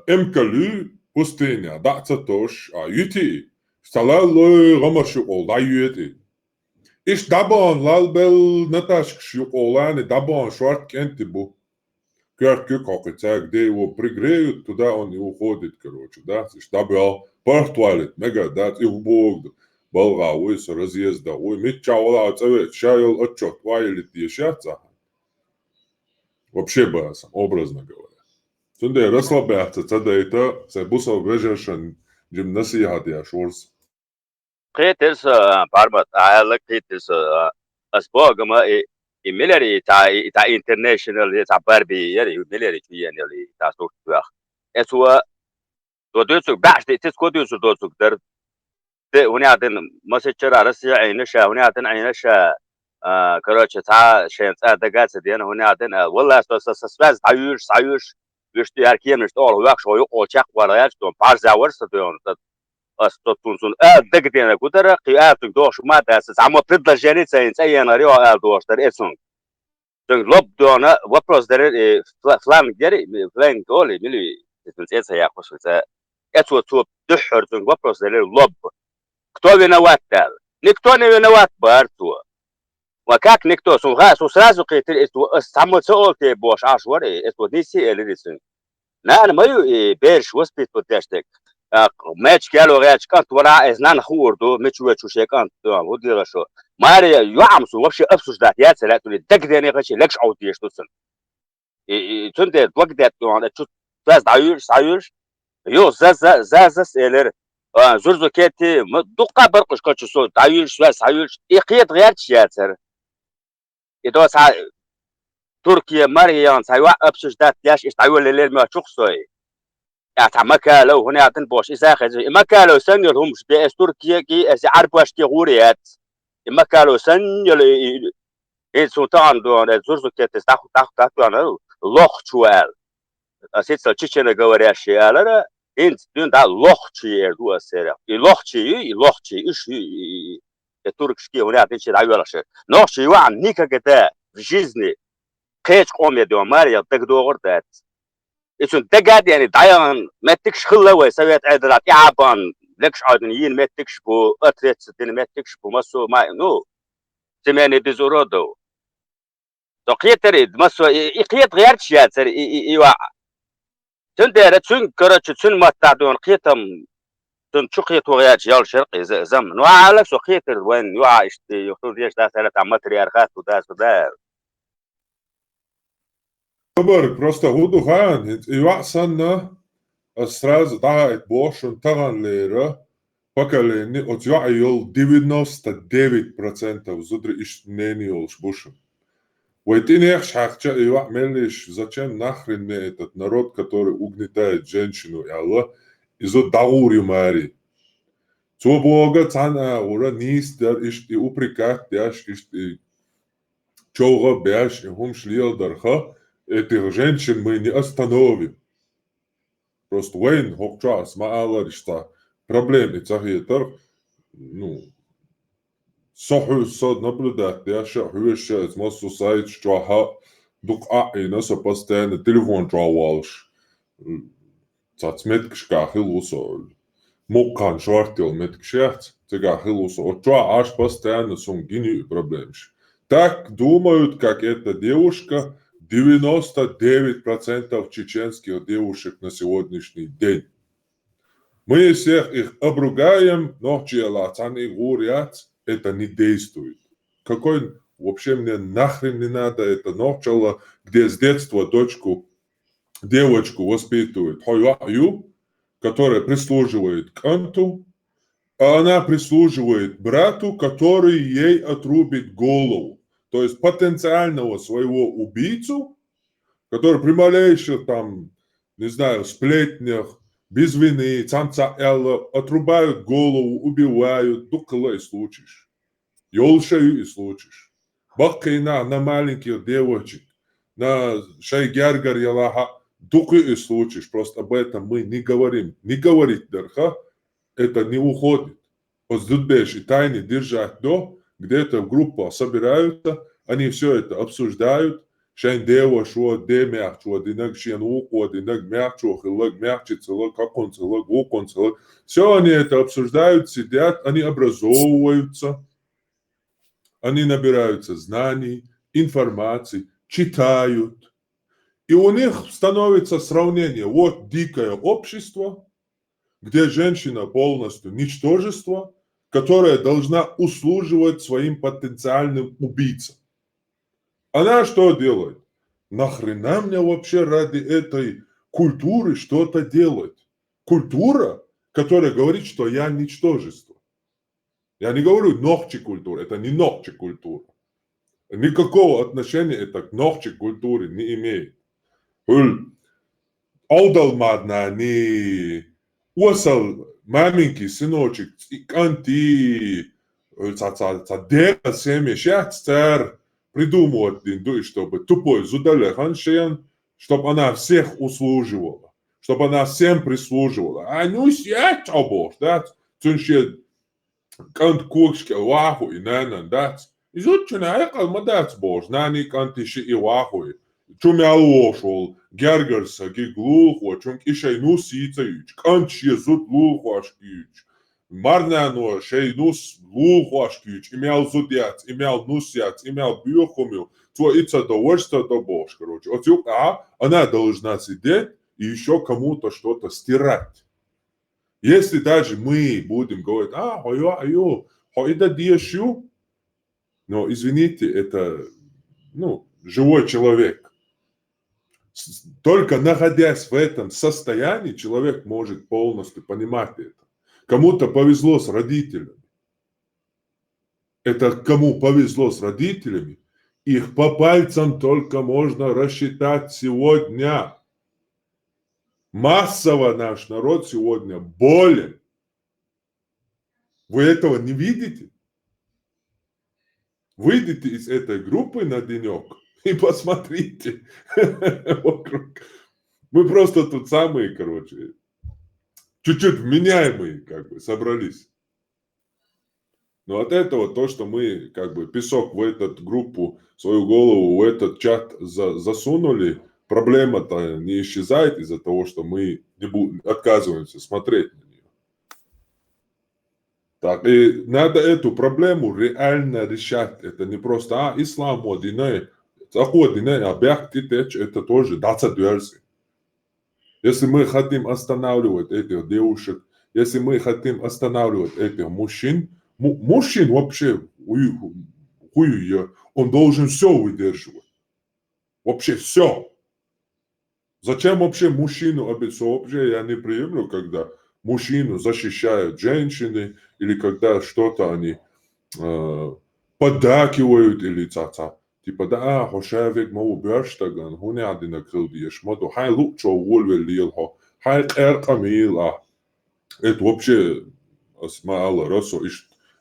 эмкалю пустыня, дацатош, юти, сталалой ромашу ол, да юти. Иш дабан лалбел наташк олани дабан шварт кенти бу. Как это, где его пригреют, туда он и уходит, короче, да, чтобы парк туалет, мега, да, и в бог, балга, ой, с разъезда, ой, митчаула, чаял отчет, вайли тишаться. Вообще бы, образно говоря. Сунде расслабляться, тогда это, се бусал вежешен, гимнасия я шорс. قيترس باربط على قيترس أسبوعما إميلري تا international تا باربي يري إميلري يعني تا سوق تواخ أسوا دودوسك بعد تسكو دوسك دوسك در هنا عندنا مسجر عرسي عينشة هنا عندنا عينشة كروتش تا شين تا دقات دينا هنا عندنا والله سسباز عيوش وشتي أركيم نشتغل وياك شوي أوشاق ورايات دون بارزا ورث دون أستطنسون دقتنا كتر قيادة دوش ما تأسس عم تطلع جاني سين ريو دوش تر إسون لب دونا وبروس در فلان جري فلان قولي ملي تنسيت يا خوش إتو دحر وبروس در لب كتابنا واتل никто не виноват, Барту. А как никто? Сразу самоцел ты бош, аж вори, это неси элирисын. Нан мою и берш воспитывать тештек. Мэч кяло рэч кант вора из нан хурду, мечу чуше кант, вот дело что. Мария юамсу вообще обсуждать, я целя тули, так где не хочу, лекш аудиешь тусын. И тунде благдет, он чуть раз даюш, ё за элер. Зурзу кети, дука баркуш качусу, даюш, и киет герч яцер. И то Türkiye Mariyan saywa обсуждать яш istayolleler mi çoksoy. Ya tamakalo huna atın boş isaxız. Imakalo sanırım işte Türkiye ki es arbaş ki guriyat. Imakalo sanırım sultan doğan zurzu ketes taklanı loh çual. Asitsa Çiçene говорящие дün da lohçiyer du asera. Lohçi iş Türkçe huna atın şey ayolaşı. Lohçi var никогда в жизни Keç komedi Maria tek doğurdu. İşte degad yani dayan mettik şılla ve sevet edrat yaban lekş adın yin mettik bu atret din mettik bu maso no semeni biz orodo. Dokyeter maso iqiyet gayr çiyatser iwa. Tündere tün karaçı tün mattadon qiyatam tün çuqiyet gayr yal şarqi zam no alak so qiyater wen yo işte yoxtur diye da salata matriarxat da. Просто Уду Хан, и Васана сразу дает Бошун Таганлера поколение от Юайол 99% зудри Иштнениол Шбушун. Войтинех шахча и Мелиш, зачем нахрен мне этот народ, который угнетает женщину и Аллах, из-за Даури Мари. Цо Бога Цана ура нистер ишт и упрекать дяш ишт и чога бяш и хум шлиел дарха, этих женщин мы не остановим. Просто Уэйн Хокчас, Мааларишта, проблемы цахитер, ну, соху сод наблюдать, я шахуэша, из массу сайт, что ха, дук и наса постоянно телефон травалш, цацметкш кахил усол, моккан швартил меткшерц, цегахил усол, что аж постоянно сум гини проблемш. Так думают, как эта девушка, 99% чеченских девушек на сегодняшний день. Мы всех их обругаем, но чьи говорят, это не действует. Какой вообще мне нахрен не надо это начало, где с детства девочку воспитывают Хойю, которая прислуживает Канту, а она прислуживает брату, который ей отрубит голову. То есть потенциального своего убийцу, который при малейших там, не знаю, сплетнях, без вины, самца Элла, отрубают голову, убивают, дукла и случаешь. Ёлшаю и случаешь. Баккайна на маленьких девочек, на шайгяргар ялаха, дукла и случаешь. Просто об этом мы не говорим. Не говорить дарха, это не уходит. Поздудбеш и тайны держать до, где-то в группу собираются, они все это обсуждают, шайн дева шо де мягчо, динак шен уко, динак мягчо, хилак мягчица, как он целак, он целак. Все они это обсуждают, сидят, они образовываются, они набираются знаний, информации, читают. И у них становится сравнение. Вот дикое общество, где женщина полностью ничтожество, которая должна услуживать своим потенциальным убийцам. Она что делает? Нахрена мне вообще ради этой культуры что-то делать? Культура, которая говорит, что я ничтожество. Я не говорю ногчи культура, это не ногчи культура. Никакого отношения это к ногчи культуре не имеет. Аудалмадна не усал маменький сыночек, канти, дега семья, шахтер, придумывать, чтобы тупой зудалехан шеян, чтобы она всех услуживала, чтобы она всем прислуживала. А ну сядь, обош, да? Цунше кант кукшке ваху и нанан, да? Изучена айкал мадац бош, нани кантиши и ваху. Чумялошол, гергерса, гиглухо, чунк ишай ну сицаюч, канче зут лухашкич. Marnēno šeit nus лухашкич, имел зудец, имел нусец, имел бьюхумил, то и это довольство до бош, короче. Она должна сидеть и еще кому-то что-то стирать. Если даже мы будем говорить, это диашу, но извините, это, живой человек. Только находясь в этом состоянии, человек может полностью понимать это. Кому-то повезло с родителями. Это кому повезло с родителями, их по пальцам только можно рассчитать сегодня. Массово наш народ сегодня болен. Вы этого не видите? Выйдите из этой группы на денек и посмотрите вокруг. Мы просто тут самые, короче, чуть-чуть вменяемые, собрались. Но от этого то, что мы, песок в эту группу, свою голову в этот чат засунули, проблема-то не исчезает из-за того, что мы отказываемся смотреть на нее. Так, и надо эту проблему реально решать. Это не просто, ислам одиной, это тоже 20 версий. Если мы хотим останавливать этих девушек, если мы хотим останавливать этих мужчин вообще, он должен все выдерживать. Вообще все. Зачем вообще мужчину обещать? Вообще я не приемлю, когда мужчину защищают женщины, или когда что-то они поддакивают, или типа, хошевик мау бёрштаган, хуне адина крылдиеш, моду, хай лучше увольвелилхо, хай эркамила. Это вообще мало раз,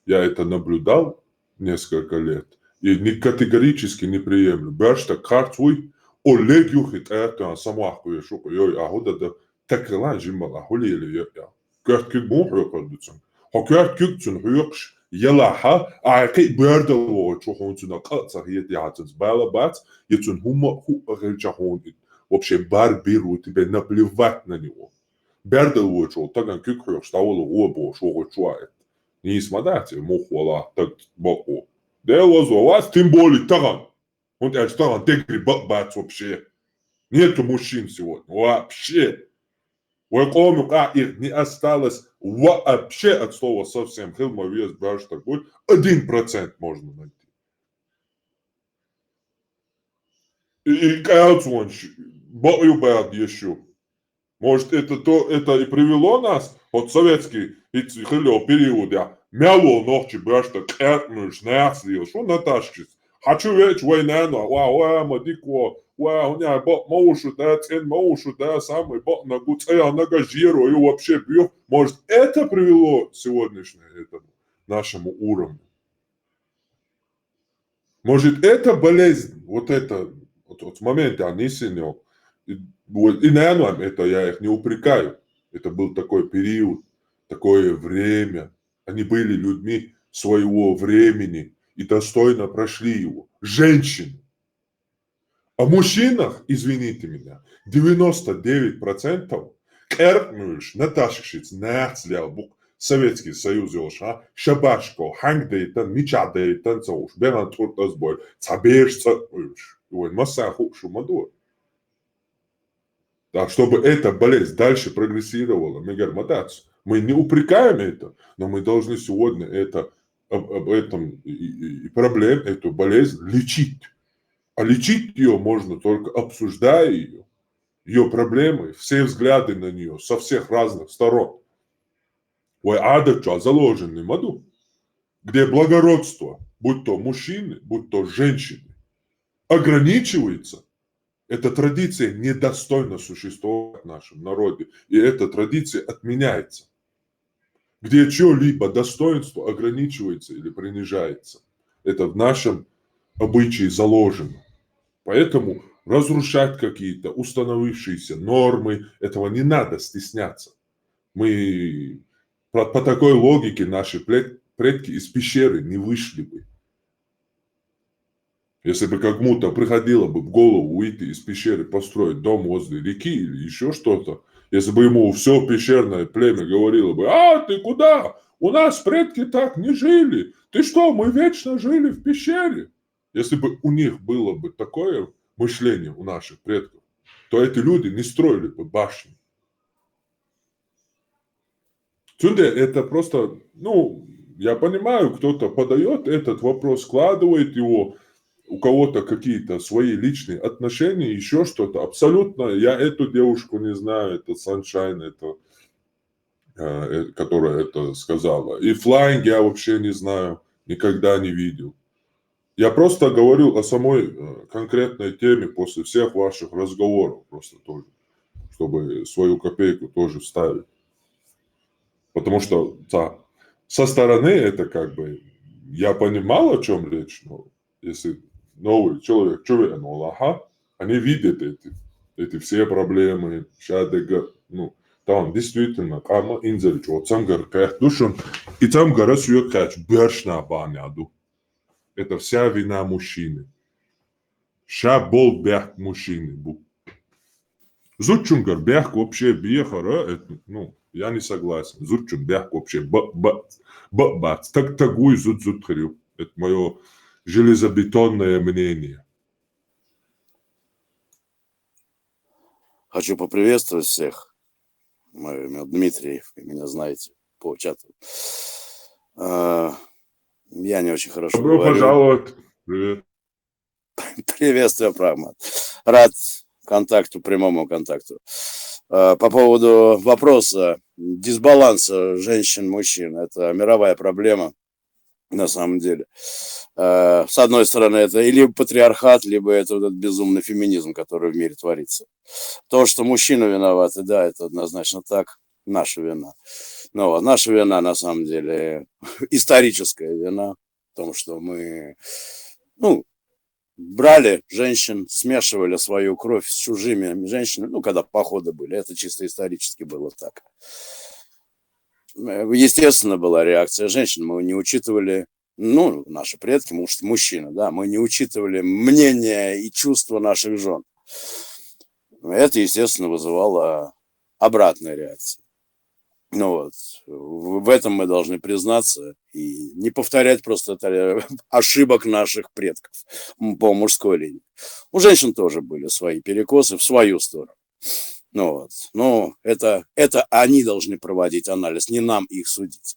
я это наблюдал несколько лет, и категорически не приемлю. Бёрштаг картвуй, Олег юхит это самаху шука йой ахуда да такла жимала хулили я. Кört kük bon hökaldutsun. Ha kört küktsün höksh yalaha aaqi berdalo chohonsuna qatsa hiet yatsens балабац yetsun humma hu agilchahon. Вообще барбиру тебе наплевать на него. Бердало чо таган кük höksh тавало обо шого чуает. Не смотрите мохвала так боку. Дело за вас тем более таган. Он стал бац вообще. Нету мужчин сегодня. Вообще. Их не осталось вообще от слова совсем. Хилма вес баш такой. 1% можно найти. И кажется, он боюбят еще. Может, это и привело нас от советский период. Мяло ночи баш так эртмуш нацлил. Что Наташки? Хочу ведь войну, мадико, у меня маушу, да, самый бот на гуцея, нагажирую, и вообще бью. Может, это привело сегодняшнему нашему уровню? Может, это болезнь, вот в моменте они сильно, и, наверное, это я их не упрекаю. Это был такой период, такое время. Они были людьми своего времени. И достойно прошли его. Женщины. О мужчинах, извините меня, 99% Эркмюш, Наташкшиц, Нацлял, Советский Союз, Шабашко, Хангдейтан, Мичадейтан, Беран Туртасбой, Цабешца, Массаху, Шумадур. Так, чтобы эта болезнь дальше прогрессировала, мы не упрекаем это, но мы должны сегодня об этом и проблем, эту болезнь лечить. А лечить ее можно только обсуждая ее проблемы, все взгляды на нее со всех разных сторон. Заложенный маду, где благородство, будь то мужчины, будь то женщины, ограничивается. Эта традиция недостойна существовать в нашем народе, и эта традиция отменяется. Где что-либо достоинство ограничивается или принижается. Это в нашем обычае заложено. Поэтому разрушать какие-то установившиеся нормы, этого не надо стесняться. Мы по такой логике наши предки из пещеры не вышли бы. Если бы кому-то приходило бы в голову уйти из пещеры, построить дом возле реки или еще что-то, если бы ему все пещерное племя говорило бы, ты куда? У нас предки так не жили. Ты что, мы вечно жили в пещере? Если бы у них было бы такое мышление у наших предков, то эти люди не строили бы башни. Сюда это просто, я понимаю, кто-то подает этот вопрос, складывает его, у кого-то какие-то свои личные отношения, еще что-то. Абсолютно, я эту девушку не знаю, это Sunshine, которая это сказала. И Flying я вообще не знаю, никогда не видел. Я просто говорю о самой конкретной теме после всех ваших разговоров, просто тоже, чтобы свою копейку тоже вставить. Потому что со стороны это как бы, я понимал, о чем речь, но если новый человек чует, они видят эти все проблемы, там действительно, кама инзелич, отцам гарках душон, и там гора сюекач, бэршна баняду. Это вся вина мужчины. Ша бол бях мужчины бу. Зучунгар бях вообще бехара, я не согласен. Зучун бях вообще так тагуй зут-зут-хрю. Это мое железобетонное мнение. Хочу поприветствовать всех. Мое имя Дмитрий, вы меня знаете по чату. Я не очень хорошо Добро говорю. пожаловать. Привет. Приветствую, Прагмат. Рад контакту, прямому контакту. По поводу вопроса дисбаланса женщин-мужчин. Это мировая проблема на самом деле. С одной стороны, это либо патриархат, либо это вот этот безумный феминизм, который в мире творится. То, что мужчины виноваты, да, это однозначно так, наша вина. Но наша вина, на самом деле, историческая вина в том, что мы, брали женщин, смешивали свою кровь с чужими женщинами, когда походы были, это чисто исторически было так. Естественно, была реакция женщин, мы не учитывали, наши предки, мужчины, да, мы не учитывали мнение и чувства наших жен. Это, естественно, вызывало обратную реакцию. В этом мы должны признаться и не повторять просто ошибок наших предков по мужской линии. У женщин тоже были свои перекосы в свою сторону. Это они должны проводить анализ, не нам их судить,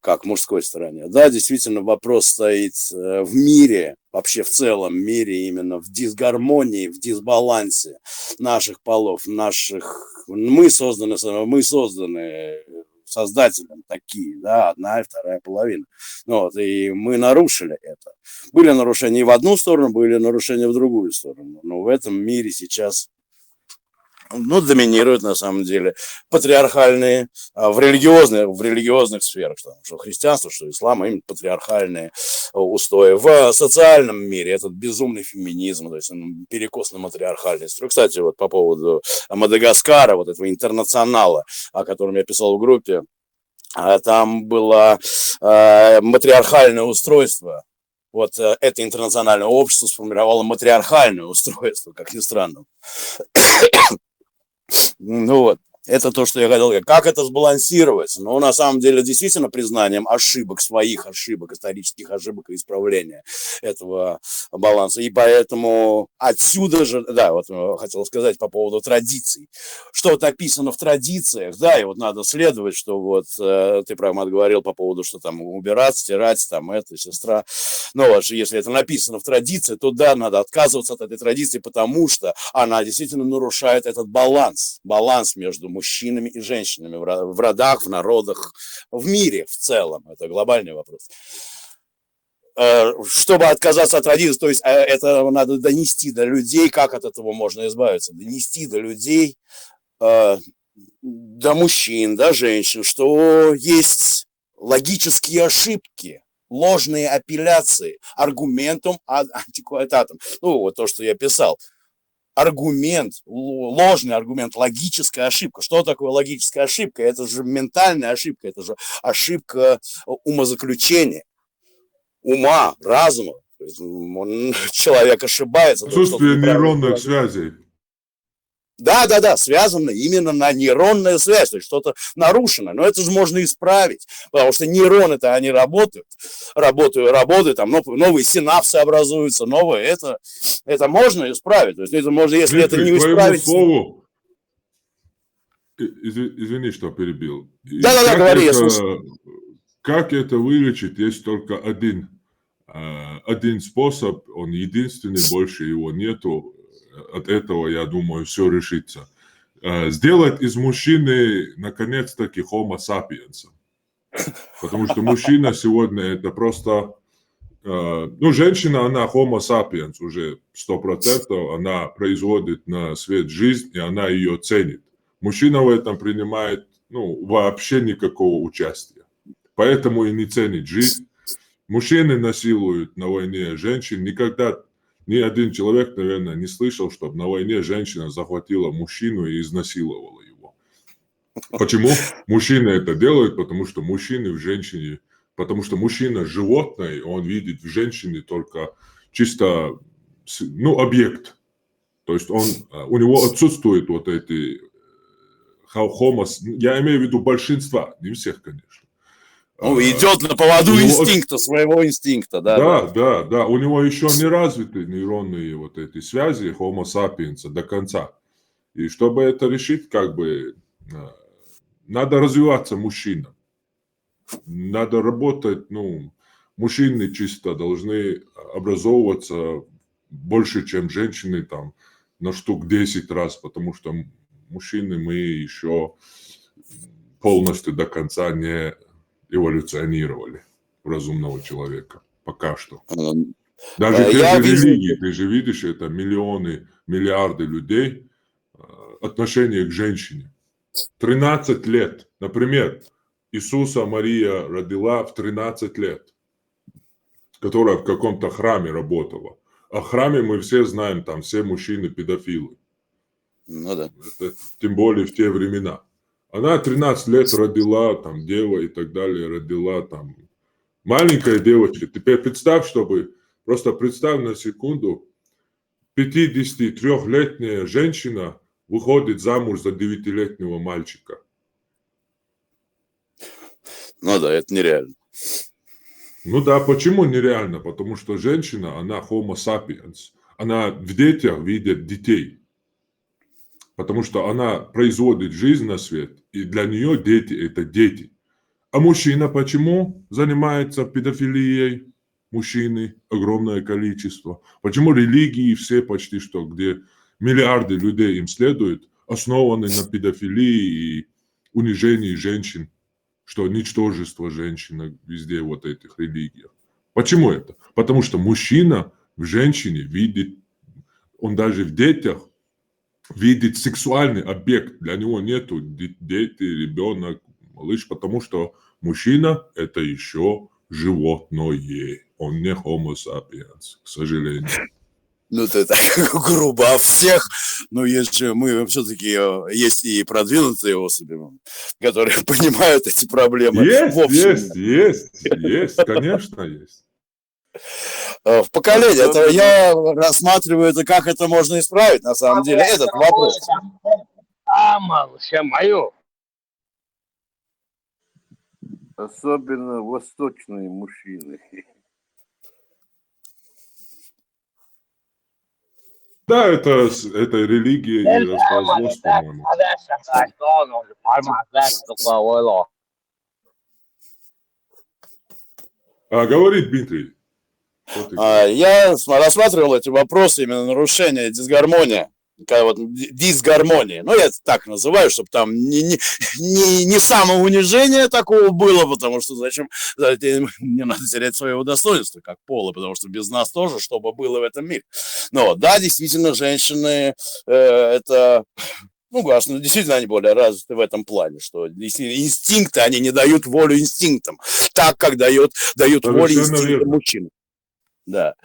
как в мужской стороне. Да, действительно, вопрос стоит в мире, вообще в целом мире, именно в дисгармонии, в дисбалансе наших полов, мы созданы создателем такие, да, одна и вторая половина. И мы нарушили это. Были нарушения и в одну сторону, были нарушения в другую сторону. Но в этом мире сейчас доминируют на самом деле патриархальные в религиозных сферах, что христианство, что ислам, именно патриархальные устои. В социальном мире этот безумный феминизм, то есть перекос на матриархальный строй. Кстати, вот по поводу Мадагаскара, вот этого интернационала, о котором я писал в группе, там было матриархальное устройство. Вот это интернациональное общество сформировало матриархальное устройство, как ни странно. Это то, что я хотел сказать. Как это сбалансировать? На самом деле, действительно, признанием ошибок, своих ошибок, исторических ошибок и исправления этого баланса. И поэтому отсюда же, хотел сказать по поводу традиций. Что написано в традициях, да, и надо следовать, что ты, Прагмат, говорил по поводу, что там убирать, стирать, это, сестра. Если это написано в традиции, то да, надо отказываться от этой традиции, потому что она действительно нарушает этот баланс между мужчинами и женщинами в родах, в народах, в мире в целом. Это глобальный вопрос. Чтобы отказаться от традиции, то есть это надо донести до людей, как от этого можно избавиться, донести до людей, до мужчин, до женщин, что есть логические ошибки, ложные апелляции аргументум ad antiquitatem. То, что я писал. Ложный аргумент, логическая ошибка. Что такое логическая ошибка? Это же ментальная ошибка, это же ошибка умозаключения, ума, разума. То есть человек ошибается. Отсутствие нейронных связей. Да, связано именно на нейронную связь, то есть что-то нарушено. Но это же можно исправить, потому что нейроны-то, они работают, там новые синапсы образуются, новые. Это можно исправить. То есть это можно, если Дмитрий, это не исправить... слову, извини, что перебил. Да, говори, я слушаю. Как это вылечить, есть только один способ, он единственный, больше его нету. От этого, я думаю, все решится. Сделать из мужчины, наконец-таки, homo sapiens. Потому что мужчина сегодня это просто... женщина, она homo sapiens уже 100%, она производит на свет жизнь, и она ее ценит. Мужчина в этом принимает вообще никакого участия. Поэтому и не ценит жизнь. Мужчины насилуют на войне женщин. Никогда ни один человек, наверное, не слышал, чтобы на войне женщина захватила мужчину и изнасиловала его. Почему мужчины это делают? Потому что мужчина животное, он видит в женщине только чисто объект. То есть у него отсутствует вот эти я имею в виду большинства, не всех, конечно. Идет на поводу инстинкта, своего инстинкта, да. Да, у него еще не развиты нейронные вот эти связи homo sapiens до конца. И чтобы это решить, надо развиваться мужчинам. Надо работать, мужчины чисто должны образовываться больше, чем женщины, там, на штук 10 раз, потому что мужчины мы еще полностью до конца не эволюционировали разумного человека. Пока что. Даже те же религии, ты же видишь, это миллионы, миллиарды людей, отношение к женщине. 13 лет. Например, Иисуса Мария родила в 13 лет, которая в каком-то храме работала. А в храме мы все знаем, там все мужчины педофилы. Да. Это, тем более в те времена. Она 13 лет родила, там, дева и так далее, родила, там, маленькая девочка. Теперь представь на секунду, 53-летняя женщина выходит замуж за 9-летнего мальчика. Это нереально. Почему нереально? Потому что женщина, она homo sapiens. Она в детях видит детей. Потому что она производит жизнь на свет, и для нее дети – это дети. А мужчина почему занимается педофилией? Мужчины огромное количество. Почему религии все почти что, где миллиарды людей им следуют, основаны на педофилии и унижении женщин, что ничтожество женщины везде вот этих религиях. Почему это? Потому что мужчина в женщине видит, он даже в детях видит сексуальный объект. Для него нету дети, ребенок, малыш, потому что мужчина – это еще животное. Он не homo sapiens, к сожалению. Ты так грубо о всех. Но есть же мы все-таки есть и продвинутые особи, которые понимают эти проблемы. Есть, конечно, есть. В поколении. Это я рассматриваю это, как это можно исправить, на самом деле, этот вопрос. Особенно восточные мужчины. Да, это религия и расползлось, по-моему. Говорит Дмитрий. Я рассматривал эти вопросы, именно нарушение, дисгармония. Дисгармонии. Я это так называю, чтобы там не самоунижение такого было, потому что зачем мне надо терять своего достоинства как пола, потому что без нас тоже, чтобы было в этом мире. Но да, действительно, женщины это... действительно, они более развиты в этом плане, что инстинкты, они не дают волю инстинктам, так, как дают волю инстинктам мужчин. Да.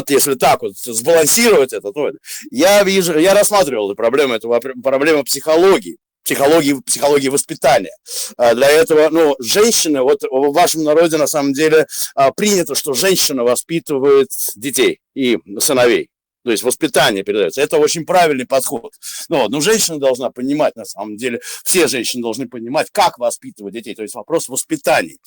Если так сбалансировать это, то я рассматривал эту проблему психологии воспитания. Для этого, женщины, в вашем народе на самом деле принято, что женщина воспитывает детей и сыновей. То есть воспитание передается. Это очень правильный подход. Но женщина должна понимать, на самом деле, все женщины должны понимать, как воспитывать детей. То есть вопрос воспитания.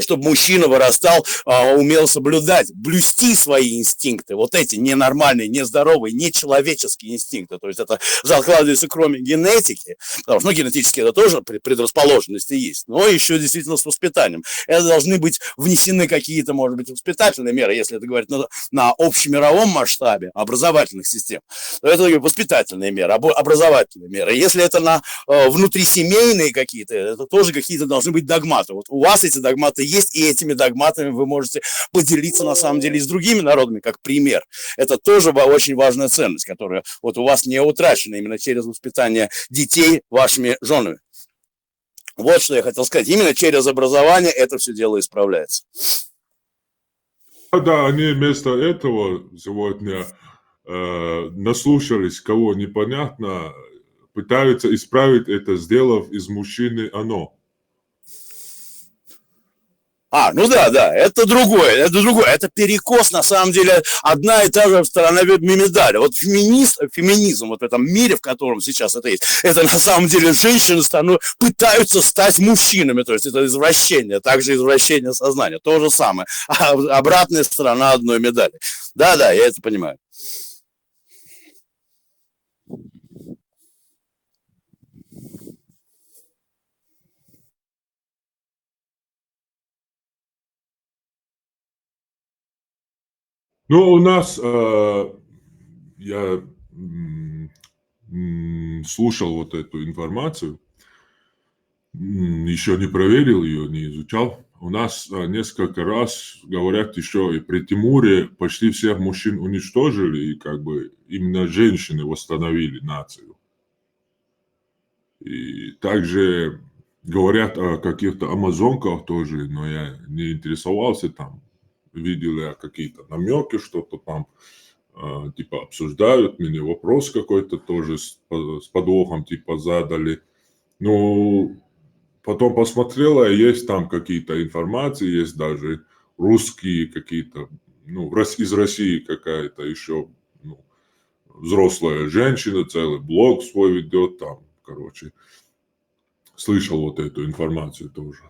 Чтобы мужчина вырастал, умел соблюдать, блюсти свои инстинкты, вот эти ненормальные, нездоровые, нечеловеческие инстинкты. То есть это закладывается кроме генетики, потому что генетически это тоже предрасположенности есть, но еще действительно с воспитанием. Это должны быть внесены какие-то, может быть, воспитательные меры, если это говорить на общемировом масштабе образовательных систем, то это воспитательные меры, образовательные меры. Если это на внутрисемейные какие-то, это тоже какие-то должны быть догматы. Вот у вас эти догматы есть, и этими догматами вы можете поделиться на самом деле и с другими народами, как пример. Это тоже очень важная ценность, которая вот у вас не утрачена именно через воспитание детей вашими женами. Вот что я хотел сказать. Именно через образование это все дело исправляется. Да, они вместо этого сегодня наслушались, кого непонятно, пытаются исправить это, сделав из мужчины оно. Ну да, это другое, это перекос, на самом деле, одна и та же сторона медали. Вот феминизм вот в этом мире, в котором сейчас это есть, это на самом деле женщины пытаются стать мужчинами, то есть это извращение, также извращение сознания, то же самое, обратная сторона одной медали. Да, я это понимаю. У нас, я слушал вот эту информацию, еще не проверил ее, не изучал. У нас несколько раз говорят еще, и при Тимуре почти всех мужчин уничтожили, и как бы именно женщины восстановили нацию. И также говорят о каких-то амазонках тоже, но я не интересовался там. Видел я какие-то намеки, что-то там типа обсуждают, мне вопрос какой-то тоже с подвохом типа задали. Потом посмотрела, есть там какие-то информации, есть даже русские какие-то, из России какая-то еще взрослая женщина, целый блог свой ведет там, короче. Слышал вот эту информацию тоже.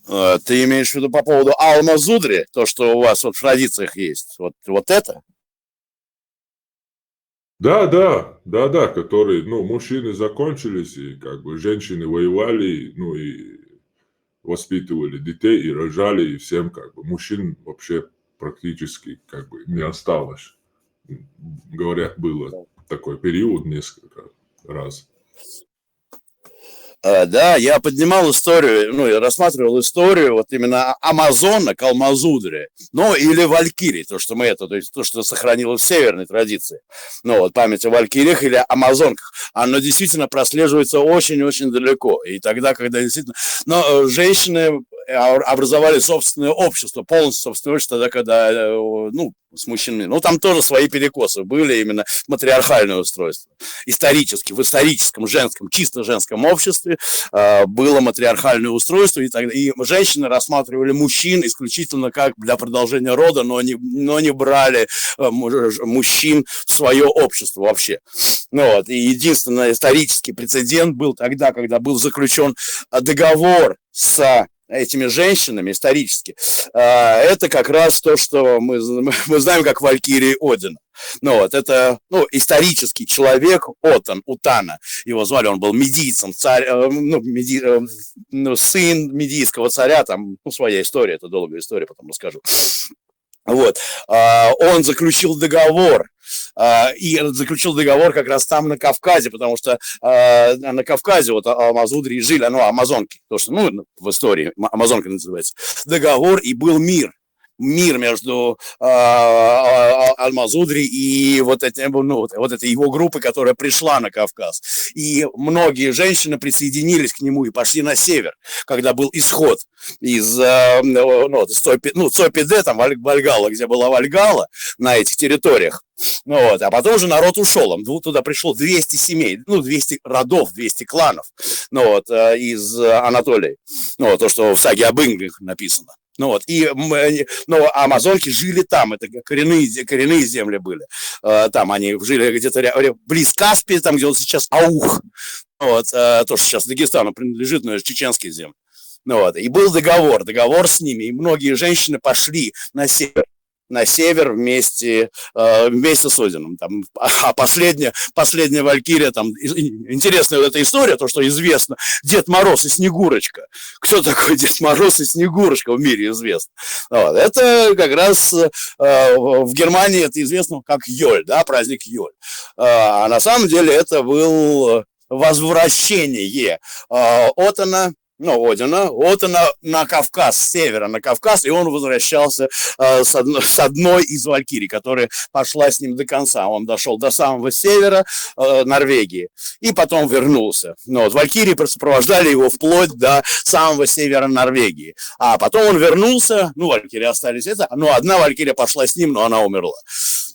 Ты имеешь в виду по поводу Ал-Мазудри, то, что у вас вот в традициях есть, вот это? Да, которые, мужчины закончились, и как бы женщины воевали, и воспитывали детей, и рожали, и всем как бы мужчин вообще практически как бы не осталось. Говорят, было такой период несколько раз. Да, я поднимал историю, я рассматривал историю вот именно амазонок, Алмазудри, или валькирий, то, что сохранилось в северной традиции. Память о валькириях или амазонках, оно действительно прослеживается очень-очень далеко. И тогда, когда действительно... женщины образовали собственное общество, полностью собственное общество, тогда, когда, с мужчинами. Там тоже свои перекосы были, именно матриархальное устройство. Исторически, в историческом, женском, чисто женском обществе было матриархальное устройство, и женщины рассматривали мужчин исключительно как для продолжения рода, но не брали мужчин в свое общество вообще. И единственный исторический прецедент был тогда, когда был заключен договор с этими женщинами исторически, это как раз то, что мы знаем как Валькирии Одина. Это исторический человек Утана, его звали, он был медийцем, царь, сын медийского царя, там своя история, это долгая история, потом расскажу. Он заключил договор, и заключил договор как раз там на Кавказе, потому что на Кавказе Алмазудри жили, амазонки, то, что в истории амазонка называется, договор, и был мир. мир между Аль-Мазудри и вот этой его группы, которая пришла на Кавказ. И многие женщины присоединились к нему и пошли на север, когда был исход из Цопиде, там Вальгалла, где была Вальгалла, на этих территориях. Вот. А потом же народ ушел. Туда пришло 200 семей, 200 родов, 200 кланов из Анатолии. То, что в саге об Инграх написано. Амазонки жили там, это коренные земли были. Там они жили где-то близ Каспия, там, где вот сейчас Аух. То, что сейчас Дагестану принадлежит, но это чеченские земли. И был договор с ними, и многие женщины пошли на север вместе с Одином. А последняя валькирия, там интересная вот эта история, то, что известно, Дед Мороз и Снегурочка. Кто такой Дед Мороз и Снегурочка в мире известно? Это как раз в Германии это известно как Йоль, да, праздник Йоль. А на самом деле это был возвращение Одина на Кавказ, с севера на Кавказ, и он возвращался с одной из валькирий, которая пошла с ним до конца. Он дошел до самого севера Норвегии и потом вернулся. Валькирии сопровождали его вплоть до самого севера Норвегии. А потом он вернулся, валькирии остались одна валькирия пошла с ним, но она умерла.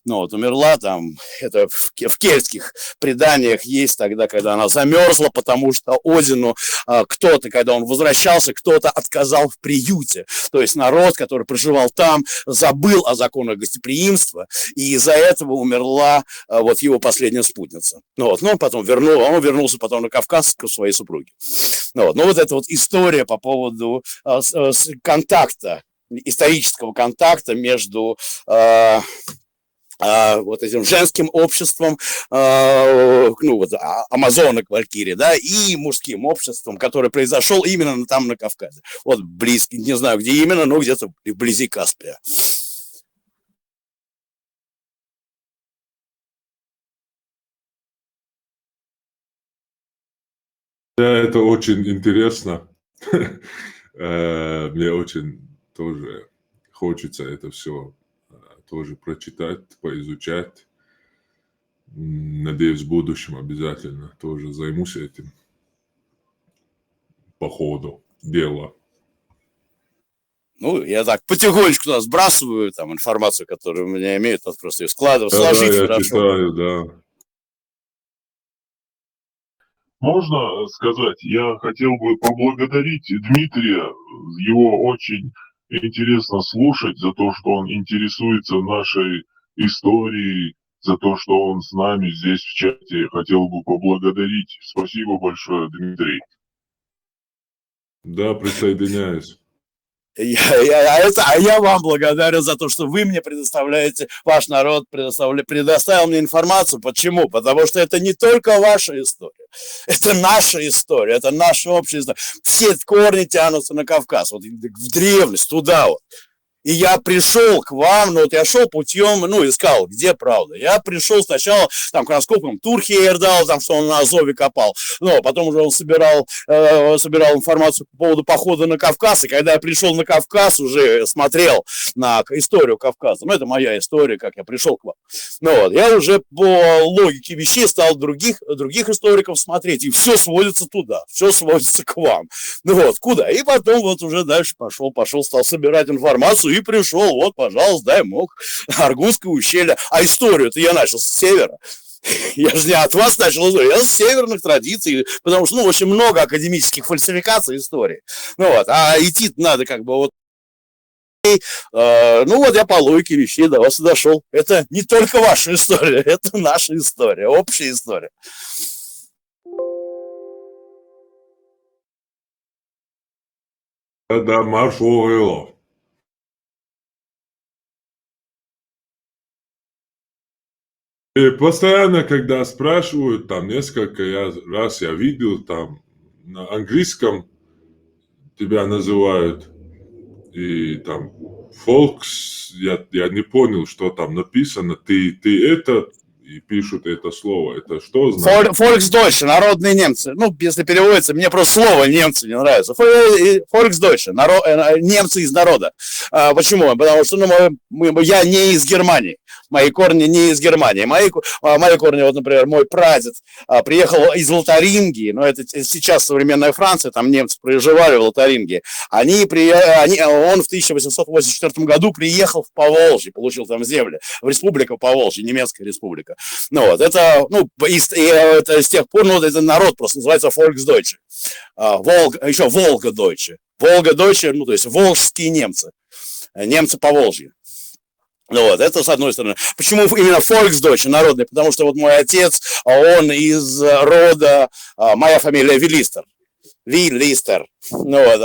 Умерла там, это в кельтских преданиях есть тогда, когда она замерзла, потому что Одину кто-то, когда он возвращался, кто-то отказал в приюте. То есть народ, который проживал там, забыл о законах гостеприимства, и из-за этого умерла его последняя спутница. Он потом вернулся потом на Кавказ к своей супруге. Эта история по поводу контакта, исторического контакта между этим женским обществом, амазонок Валькирии, да, и мужским обществом, который произошел именно там, на Кавказе. Близко, не знаю, где именно, но где-то вблизи Каспия. Да, это очень интересно. Мне очень тоже хочется это все тоже прочитать, поизучать. Надеюсь, в будущем обязательно тоже займусь этим по ходу дела. Я так потихонечку туда сбрасываю там информацию, которую у меня имеют, просто ее складываю, сложить я хорошо. читаю, да. Можно сказать, я хотел бы поблагодарить Дмитрия, его очень интересно слушать за то, что он интересуется нашей историей, за то, что он с нами здесь в чате. Хотел бы поблагодарить. Спасибо большое, Дмитрий. Да, присоединяюсь. Я вам благодарен за то, что вы мне предоставляете, ваш народ предоставил мне информацию. Почему? Потому что это не только ваша история, это наша история, это наша общая история. Все корни тянутся на Кавказ, в древность, туда . И я пришел к вам, я шел путем, искал, где правда. Я пришел сначала, там, к раскопкам Турхиер дал, там, что он на Азове копал. Потом уже он собирал информацию по поводу похода на Кавказ. И когда я пришел на Кавказ, уже смотрел на историю Кавказа. Это моя история, как я пришел к вам. Я уже по логике вещей стал других историков смотреть. И все сводится туда, все сводится к вам. Куда? И потом уже дальше пошел, стал собирать информацию. И пришел, пожалуйста, дай мог, Аргунское ущелье. А историю-то я начал с севера. Я же не от вас начал историю, я с северных традиций, потому что, очень много академических фальсификаций истории. А идти надо я по логике вещей до вас и дошел. Это не только ваша история, это наша история, общая история. Да, маршал. И постоянно, когда спрашивают, там несколько раз я видел, там на английском тебя называют, и там Фолкс, я не понял, что там написано, ты это, и пишут это слово. Это что значит? Volksdeutsche, народные немцы. Ну, если переводится, мне просто слово немцы не нравится. Volksdeutsche, немцы из народа. Почему? Потому что я не из Германии. Мои корни не из Германии. Мои корни, вот, например, мой прадед приехал из Лотарингии, но это сейчас современная Франция, там немцы проживали в Лотарингии. Он в 1884 году приехал в Поволжье, получил там земли, в республику Поволжье, немецкая республика. Ну вот, это с тех пор, это народ просто называется Volksdeutsche. Еще Волгодeutsche. Волгодeutsche, то есть волжские немцы. Немцы Поволжья. Ну вот, это с одной стороны. Почему именно Volksdeutsche, народный? Потому что вот мой отец, он из рода, моя фамилия Вилистер. Вилистер. Ну вот,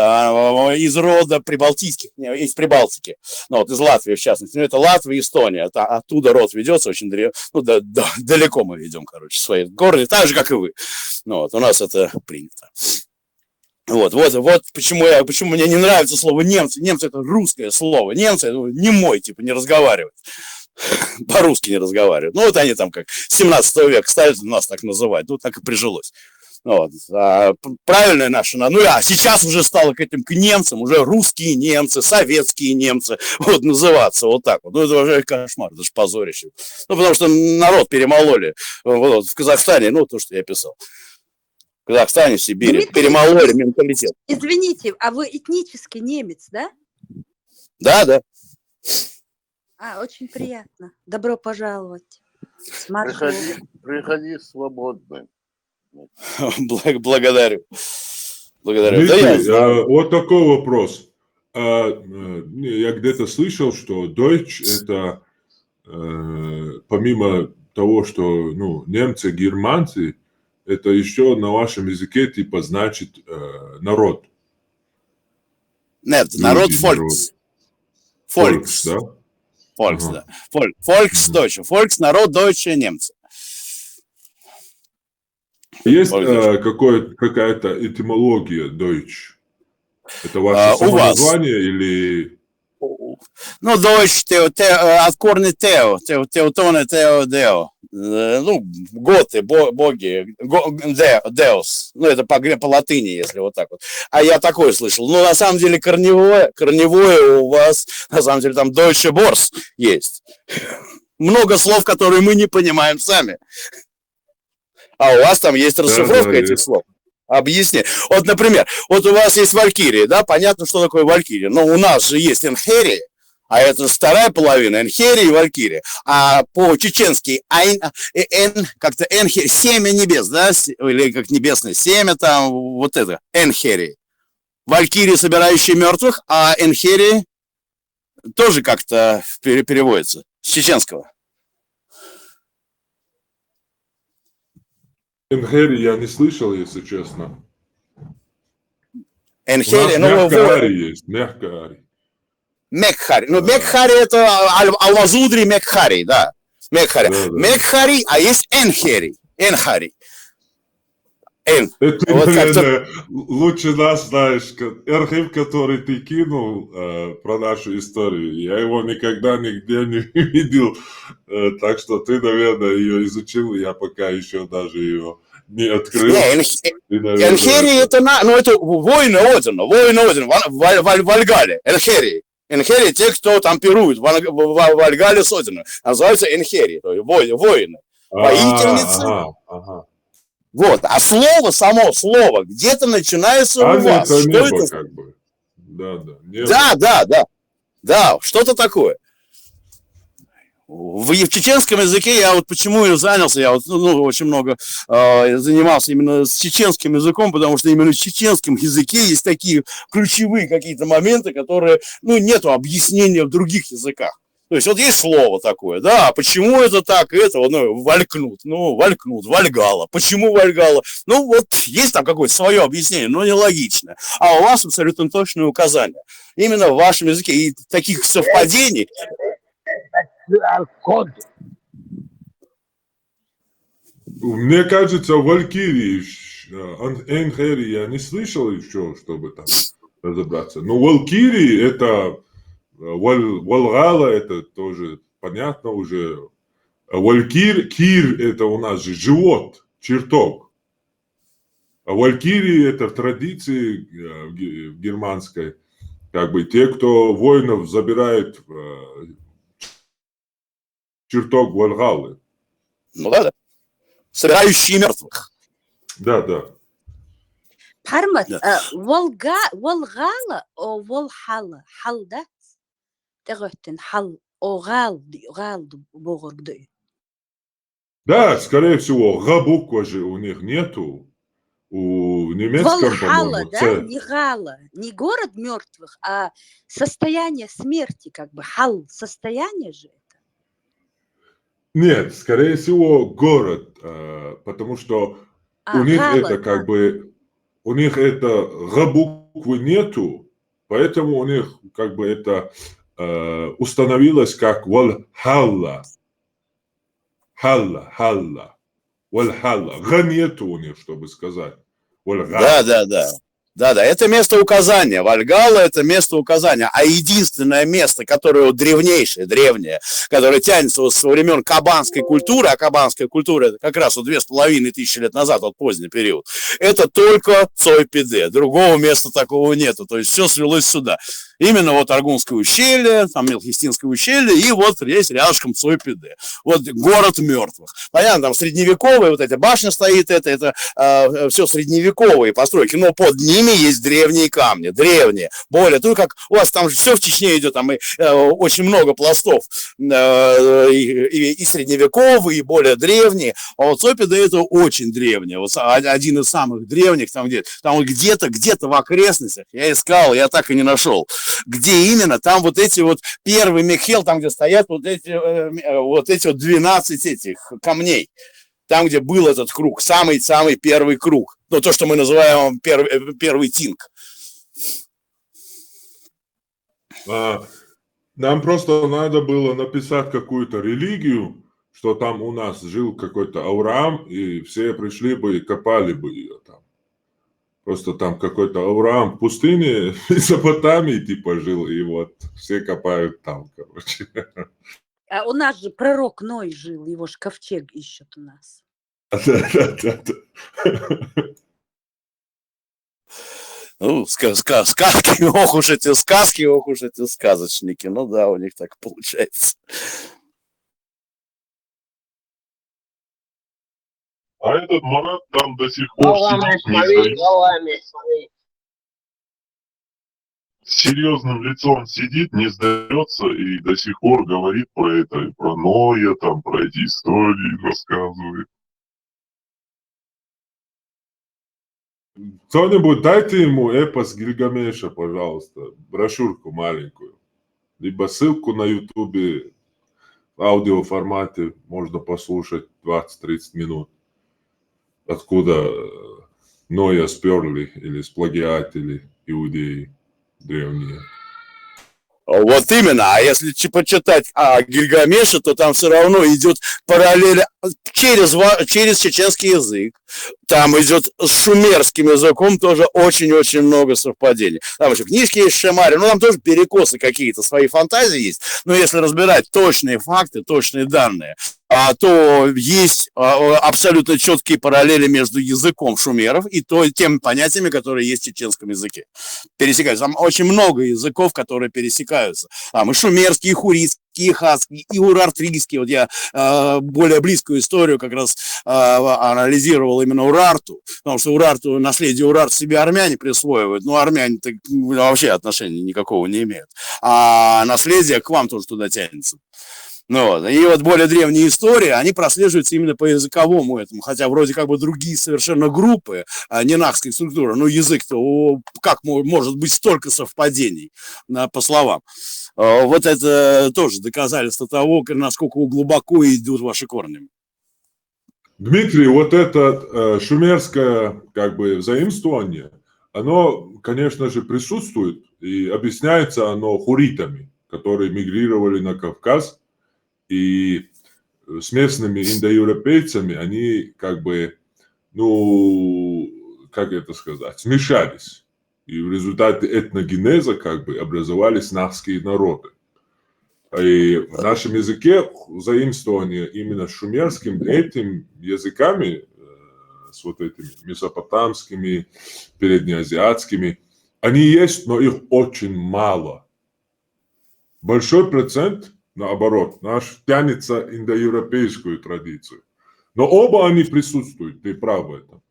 из рода прибалтийских, из Прибалтики. Ну вот, из Латвии в частности. Ну это Латвия и Эстония. Оттуда род ведется очень далеко мы ведем, короче, свои корни, так же, как и вы. Ну вот, у нас это принято. Вот почему мне не нравится слово немцы. Немцы это русское слово. Немцы не мой, типа, не разговаривают. По-русски не разговаривают. Ну вот они там как 17 века стали нас так называть. Ну так и прижилось. Вот. Правильное наше. Ну а сейчас уже стало к немцам, уже русские немцы, советские немцы, вот называться вот так вот. Ну это уже кошмар, это же позорище. Ну потому что народ перемололи вот, в Казахстане, ну то, что я писал. В Казахстане, в Сибири, Дмитрий, перемололи менталитет. Извините, а вы этнический немец, да? Да. Очень приятно. Добро пожаловать. Приходи свободным. Благодарю. Дмитрий, вот такой вопрос. Я где-то слышал, что Deutsch это помимо того, что немцы, германцы, это еще на вашем языке типа значит народ. Нет, народ Volks. Volks, да? Volks, да. Volksdeutsche. Volks, народ, Deutsche, немцы. Есть какая-то этимология Deutsch? Это ваше самоназвание или... Ну, Deutsch, от корня Тео, Теутоне, Теодео. Ну, готы, боги, Деус. Ну, это по латыни, если вот так вот. А я такое слышал. Ну, на самом деле, корневое у вас, на самом деле, там Deutsche Börse есть. Много слов, которые мы не понимаем сами. А у вас там есть расшифровка этих слов. Объясни. Вот, например, вот у вас есть Валькирия, да, понятно, что такое Валькирия. Но у нас же есть Энхерия, а это же вторая половина, Энхерия и Валькирия. А по-чеченски как-то Энхерия, семя небес, да, или как небесное семя там, вот это, Энхерия. Валькирия, собирающая мертвых, а Энхерия тоже как-то переводится с чеченского. Энхери я не слышал, если честно. Энхери, Меххари есть, Меххари. Мекхари. Ну, Мекхари это Алмазудри Мекхари, да. Мекхари. Да. Мекхари, а есть Энхери. Энхари. Ты, вот наверное, лучше нас знаешь. Архив, который ты кинул про нашу историю, я его никогда нигде не видел. Так что ты, наверное, ее изучил, я пока еще даже ее не открыл. Энхери это, это воины Одина, в Вальгале. Энхери. Энхери те, кто там пируют в Вальгале с Одином. Называются Энхери, то есть воины. Воительницы. Вот, а само слово где-то начинается у вас. Это небо, как бы. Да, что-то такое. В чеченском языке я вот почему и занялся, я вот, очень много занимался именно с чеченским языком, потому что именно в чеченском языке есть такие ключевые какие-то моменты, которые, нету объяснения в других языках. То есть вот есть слово такое, да, почему это так, валькнут, вальгала, почему вальгала, вот есть там какое-то свое объяснение, но нелогично, а у вас абсолютно точное указание, именно в вашем языке, и таких совпадений. Мне кажется, Валькирии, Энхери я не слышал еще, чтобы там разобраться, но Валькирии это... Вальгала это тоже понятно уже. Валькир, кир – это у нас же живот, чертог. А валькирии – это в традиции германской, как бы те, кто воинов забирает чертог Вальгаллы. Ну да. Собирающие мертвых. Да, да. Пармат, Да. Волгала о Волхала, хал, да? Теготен хал, о гал богоргды. Да, скорее всего, га буква же у них нету. У немецком, Волхала, по-моему, да? Не гала, не город мертвых, а состояние смерти, как бы хал, состояние же это. Нет, скорее всего, город, потому что у них Гала, это как бы, у них это га буквы нету, поэтому у них как бы это установилось как Вальхалла. Халла. Вальхалла. Га нету у них, чтобы сказать. Вальгалла. Да, это место указания. Вальгалла – это место указания. А единственное место, которое древнейшее, древнее, которое тянется вот со времен кабанской культуры, а кабанская культура – это как раз вот 2500 лет назад, вот поздний период, это только Цой-Пиде. Другого места такого нету. То есть все слилось сюда. Именно вот Аргунское ущелье, там Мелхистинское ущелье, и вот есть рядышком Цой-Пиде. Вот город мертвых. Понятно, там средневековые, вот эта башня стоит, это все средневековые постройки, но под ними есть древние камни, древние. Более того, как у вас там все в Чечне идет, там очень много пластов, и средневековые, и более древние, а вот Цой-Пиде это очень древние, вот один из самых древних, там где-то в окрестностях, я искал, я так и не нашел, где именно, там вот эти вот первый Мехел, там где стоят вот эти 12 этих камней, там где был этот круг, самый первый круг, ну то, что мы называем первый тинг. Нам просто надо было написать какую-то религию, что там у нас жил какой-то Авраам, и все пришли бы и копали бы ее там. Просто там какой-то Авраам в пустыне, в Месопотамии типа жил, и вот все копают там, короче. А у нас же пророк Ной жил, его ж ковчег ищут у нас. Да. Ну, сказки, ох уж эти сказки, ох уж эти сказочники. Ну да, у них так получается. А этот Марат там до сих пор сидит, не сдается. С серьезным лицом сидит, не сдается и до сих пор говорит про это, и про Ноя, там, про эти истории рассказывает. Кто-нибудь дайте ему эпос Гильгамеша, пожалуйста, брошюрку маленькую. Либо ссылку на ютубе в аудиоформате можно послушать 20-30 минут. Откуда Ноя сперли или сплагиатили иудеи древние. Вот именно, а если почитать о Гильгамеше, то там все равно идет параллель через чеченский язык. Там идет с шумерским языком тоже очень-очень много совпадений. Там еще книжки есть Шемари, ну там тоже перекосы какие-то, свои фантазии есть. Но если разбирать точные факты, точные данные, то есть абсолютно четкие параллели между языком шумеров и теми понятиями, которые есть в чеченском языке. Пересекаются. Там очень много языков, которые пересекаются. Там и шумерский, и хуритский, и хасский, и урартрийский. Вот я более близкую историю как раз анализировал именно урарту, потому что урарту, наследие урарт себе армяне присвоивают, но армяне-то вообще отношения никакого не имеют. А наследие к вам тоже туда тянется. Ну, вот. И вот более древние истории, они прослеживаются именно по языковому этому, хотя вроде как бы другие совершенно группы, ненахской структуры, но язык-то, как может быть столько совпадений, по словам. Вот это тоже доказательство того, насколько глубоко идут ваши корни. Дмитрий, вот это шумерское как бы заимствование, оно, конечно же, присутствует, и объясняется оно хуритами, которые мигрировали на Кавказ, и с местными индоевропейцами они как бы, ну, как это сказать, смешались. И в результате этногенеза как бы образовались нахские народы. И в нашем языке заимствование именно шумерским этим языками, с вот этими месопотамскими, переднеазиатскими, они есть, но их очень мало. Большой процент, наоборот, наш тянется в индоевропейскую традицию. Но оба они присутствуют, ты прав в этом.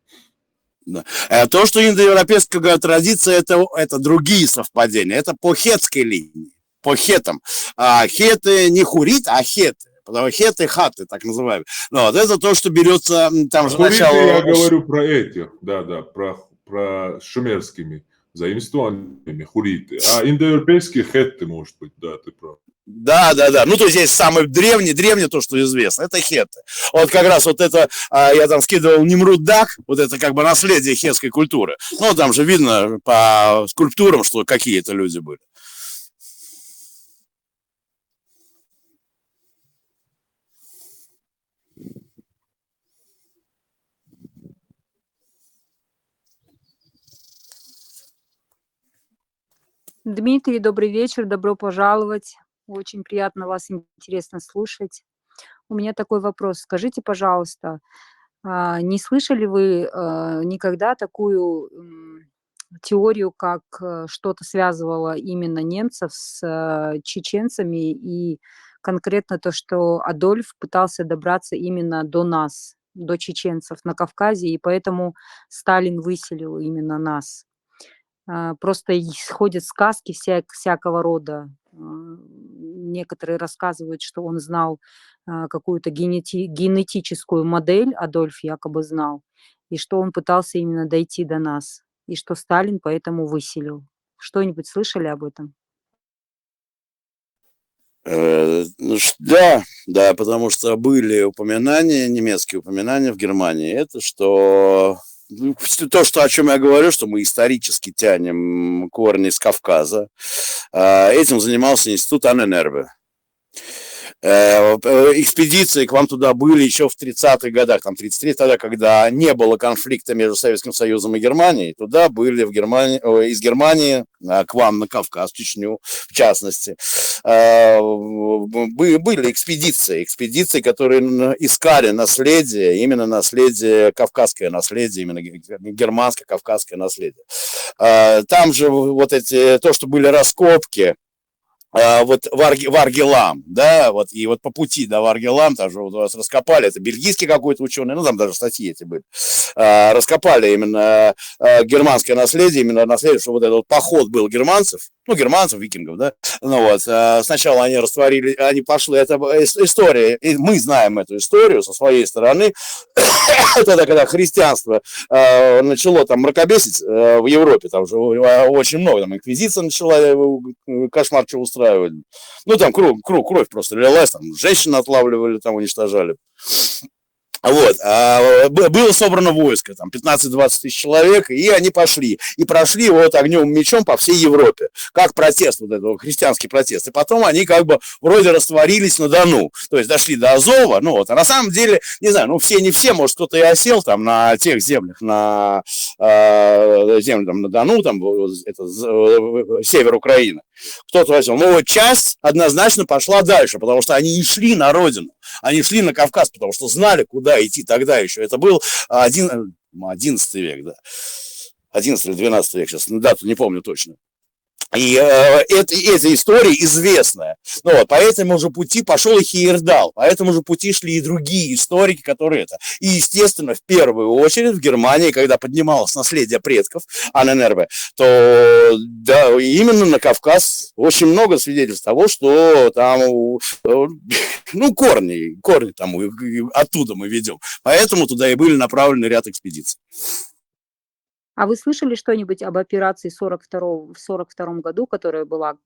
Да. То, что индоевропейская традиция, это другие совпадения. Это по хетской линии, по хетам. А хеты не хурит, а хеты. Потому что хеты, хаты, так называемые. Но вот это то, что берется там же Хуриты, начало... я говорю про этих, да, про шумерскими заимствованиями, хуриты. А индоевропейские хеты, может быть, да, ты прав. Да. Ну, то есть есть самое древнее то, что известно, это хеты. Вот как раз вот это, я там скидывал Нимрудак, вот это как бы наследие хетской культуры. Ну, там же видно по скульптурам, что какие это люди были. Дмитрий, добрый вечер, добро пожаловать. Очень приятно вас, интересно слушать. У меня такой вопрос. Скажите, пожалуйста, не слышали вы никогда такую теорию, как что-то связывало именно немцев с чеченцами, и конкретно то, что Адольф пытался добраться именно до нас, до чеченцев на Кавказе, и поэтому Сталин выселил именно нас? Просто ходят сказки всякого рода. Некоторые рассказывают, что он знал какую-то генетическую модель, Адольф якобы знал, и что он пытался именно дойти до нас, и что Сталин поэтому выселил. Что-нибудь слышали об этом? Да, потому что были упоминания, немецкие упоминания в Германии, это что... То, о чем я говорю, что мы исторически тянем корни с Кавказа, этим занимался институт Анненербе. Экспедиции к вам туда были еще в 30-х годах, там 33 тогда, когда не было конфликта между Советским Союзом и Германией, туда были из Германии к вам на Кавказ, в Чечню, в частности, были экспедиции, которые искали наследие, именно наследие, кавказское наследие, именно германское кавказское наследие. Там же вот то, что были раскопки, вот Варгелам, да, вот, и вот по пути до Варгелам, там же вот у вас раскопали, это бельгийский какой-то ученый, ну, там даже статьи эти были, раскопали именно германское наследие, именно наследие, что вот этот вот поход был германцев, викингов, да, ну вот, сначала они растворили, они пошли, это история, и мы знаем эту историю со своей стороны, тогда, когда христианство начало там мракобесить в Европе, там же очень много, там инквизиция начала кошмар что устраивать, ну там кровь просто лилась, там женщин отлавливали, там уничтожали. Вот, было собрано войско, там 15-20 тысяч человек, и они пошли, и прошли вот огнем мечом по всей Европе, как протест, вот этот христианский протест, и потом они как бы вроде растворились на Дону, то есть дошли до Азова, ну вот, а на самом деле, не знаю, ну все не все, может кто-то и осел там на тех землях, на землях там на Дону, там это север Украины, кто-то возьмет, но вот часть однозначно пошла дальше, потому что они не шли на родину, они шли на Кавказ, потому что знали, куда идти тогда еще. Это был 11 век, да. 11 или 12 век, сейчас дату не помню точно. И эта история известная. Ну, вот, по этому же пути пошел и Хейердал, по этому же пути шли и другие историки, которые это. И, естественно, в первую очередь в Германии, когда поднималось наследие предков Анненербе, то да, именно на Кавказ очень много свидетельств того, что там, ну, корни там оттуда мы ведем. Поэтому туда и были направлены ряд экспедиций. А вы слышали что-нибудь об операции в 42 году, которая была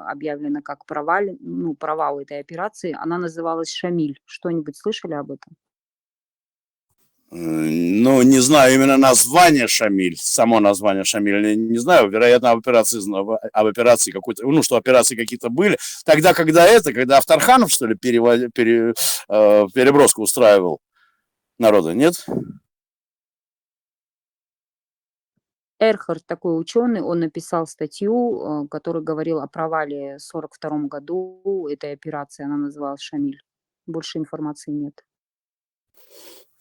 объявлена как провал этой операции? Она называлась «Шамиль». Что-нибудь слышали об этом? Ну, не знаю именно название Шамиль, само название Шамиль, не знаю, вероятно, об операции какой-то, ну, что операции какие-то были. Тогда, когда Авторханов, что ли, переброску устраивал народа, нет? Эрхард, такой ученый, он написал статью, который говорил о провале в 1942 году этой операции. Она называлась «Шамиль». Больше информации нет.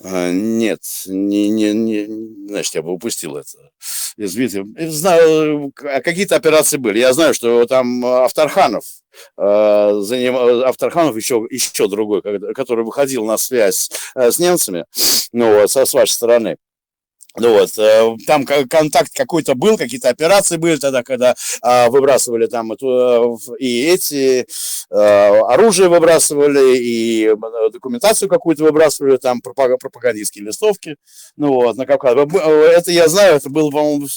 Нет, значит, я бы упустил это. Извините, знаю, какие-то операции были. Я знаю, что там Авторханов, Авторханов еще другой, который выходил на связь с немцами, ну вот, с вашей стороны. Ну вот, там контакт какой-то был, какие-то операции были тогда, когда выбрасывали там и эти оружие выбрасывали, и документацию какую-то выбрасывали, там пропагандистские листовки. Ну вот, на Кавказе. Это я знаю, это было, по-моему,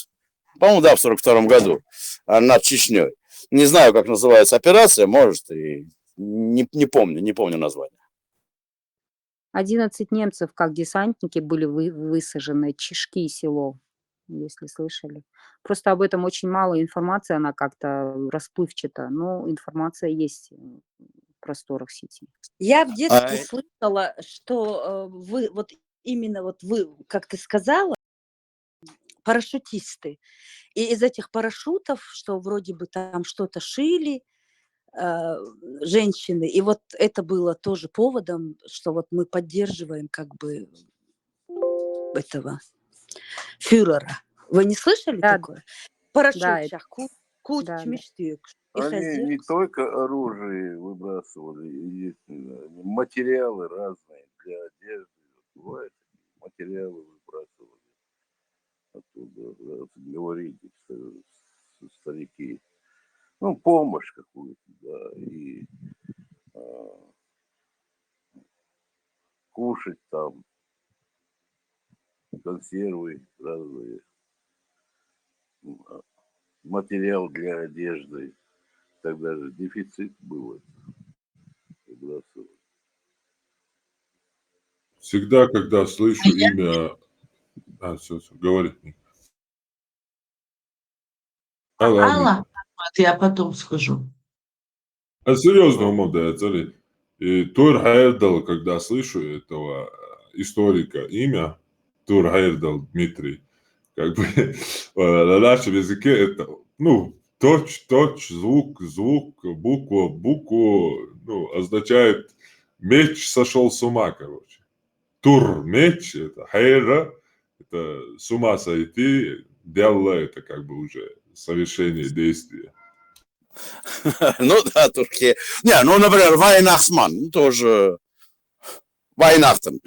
да, в 1942 году над Чечней. Не знаю, как называется операция, может, и не помню название. 11 немцев, как десантники, были высажены. Чешки село, если слышали. Просто об этом очень мало информации, она как-то расплывчата, но информация есть в просторах сети. Я в детстве слышала, что вы, вот именно вот вы, как ты сказала, парашютисты. И из этих парашютов, что вроде бы там что-то шили, женщины. И вот это было тоже поводом, что вот мы поддерживаем как бы этого фюрера. Вы не слышали такое? Парашютчах, кучмиштюк. Они не только оружие выбрасывали, единственное, материалы разные для одежды. Бывает, материалы выбрасывали. Оттуда говорите, старики. Ну, помощь какую-то, да, и кушать там, консервы разные, материал для одежды. Тогда же дефицит был. Всегда, когда слышу имя... все, говори. Алла, я потом скажу. Серьезно, Умода, смотри. И Тур Хайердал, когда слышу этого историка имя, Тур Хайердал Дмитрий, как бы на нашем языке это, ну, точь, звук, букву, ну, означает меч сошел с ума, короче. Тур, меч, это хайра, это с ума сойти, делла, это как бы уже совершение действия. Ну да, турки. Не, ну, например, Вайнахсман, тоже Вайнахтен.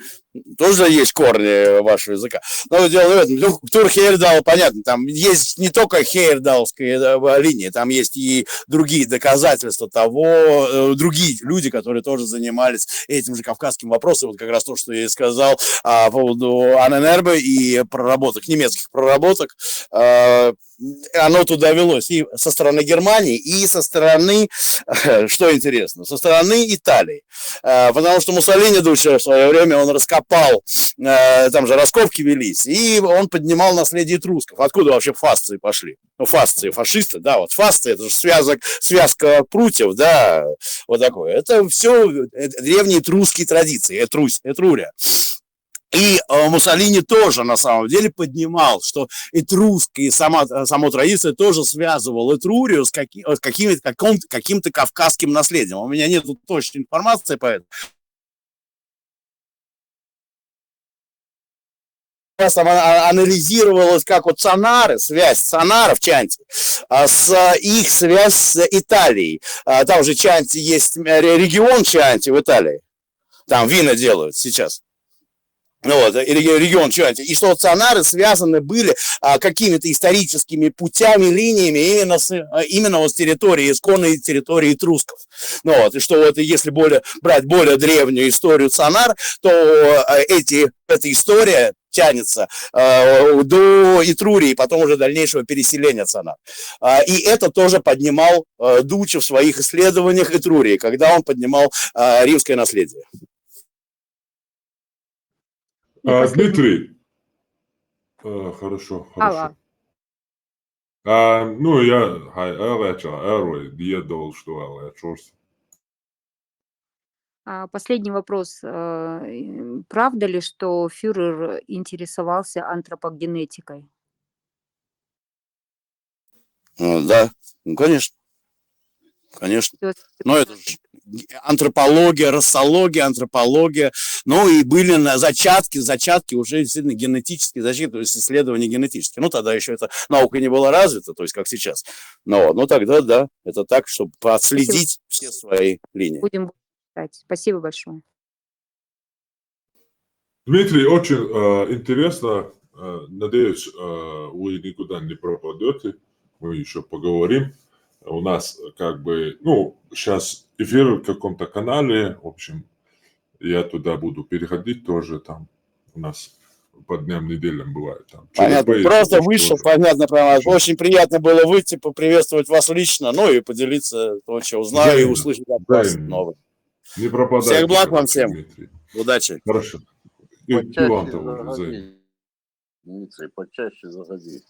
Тоже есть корни вашего языка. Но дело в этом. Тур Хейердал, понятно, там есть не только хейердалская линия, там есть и другие доказательства того, другие люди, которые тоже занимались этим же кавказским вопросом. Вот как раз то, что я и сказал по поводу Аненербе и проработок, немецких проработок. Оно туда велось и со стороны Германии, и со стороны, что интересно, со стороны Италии. Потому что Муссолини Дуччо в свое время он раскопал, там же раскопки велись, и он поднимал наследие этрусков. Откуда вообще фасции пошли? Ну, фасции, фашисты, да, вот фасции, это же связка прутьев, да, вот такое. Это все древние этрусские традиции, Этрурия. И Муссолини тоже, на самом деле, поднимал, что этрусская, сама традиция тоже связывала Этрурию с каким-то кавказским наследием. У меня нет точной информации по этому. Анализировалось, как вот сонары, связь сонаров Чанти, с их связь с Италией. Там же Чанти есть регион Чанти в Италии. Там вина делают сейчас. Ну вот, регион Чанти. И что сонары связаны были какими-то историческими путями, линиями именно вот с территории, исконной территории этрусков. Ну вот, и что вот если брать более древнюю историю сонар, то эта история тянется до Этрурии, потом уже дальнейшего переселения сонар. И это тоже поднимал Дуччо в своих исследованиях Этрурии, когда он поднимал римское наследие. Дмитрий, хорошо. Ну, Последний вопрос. Правда ли, что фюрер интересовался антропогенетикой? Да, ну, конечно. Конечно. Но это же антропология, рассология, антропология. Ну и были зачатки уже действительно генетические зачатки, то есть исследования генетические. Ну тогда еще эта наука не была развита, то есть как сейчас. Ну тогда да, это так, чтобы отследить все свои линии. Будем читать. Спасибо большое. Дмитрий, очень интересно. Надеюсь, вы никуда не пропадете. Мы еще поговорим. У нас как бы, сейчас эфир в каком-то канале, в общем, я туда буду переходить тоже, там у нас по дням неделям бывает. Там, понятно, просто вышел, понятно, прямо. Очень приятно было выйти, поприветствовать вас лично, ну и поделиться то, что узнаю, и услышать от вас новых. Не пропадайте. Всех благ вам всем. Дмитрий. Удачи. Хорошо. И вам того же, взаимно. Дмитрий, почаще заходи.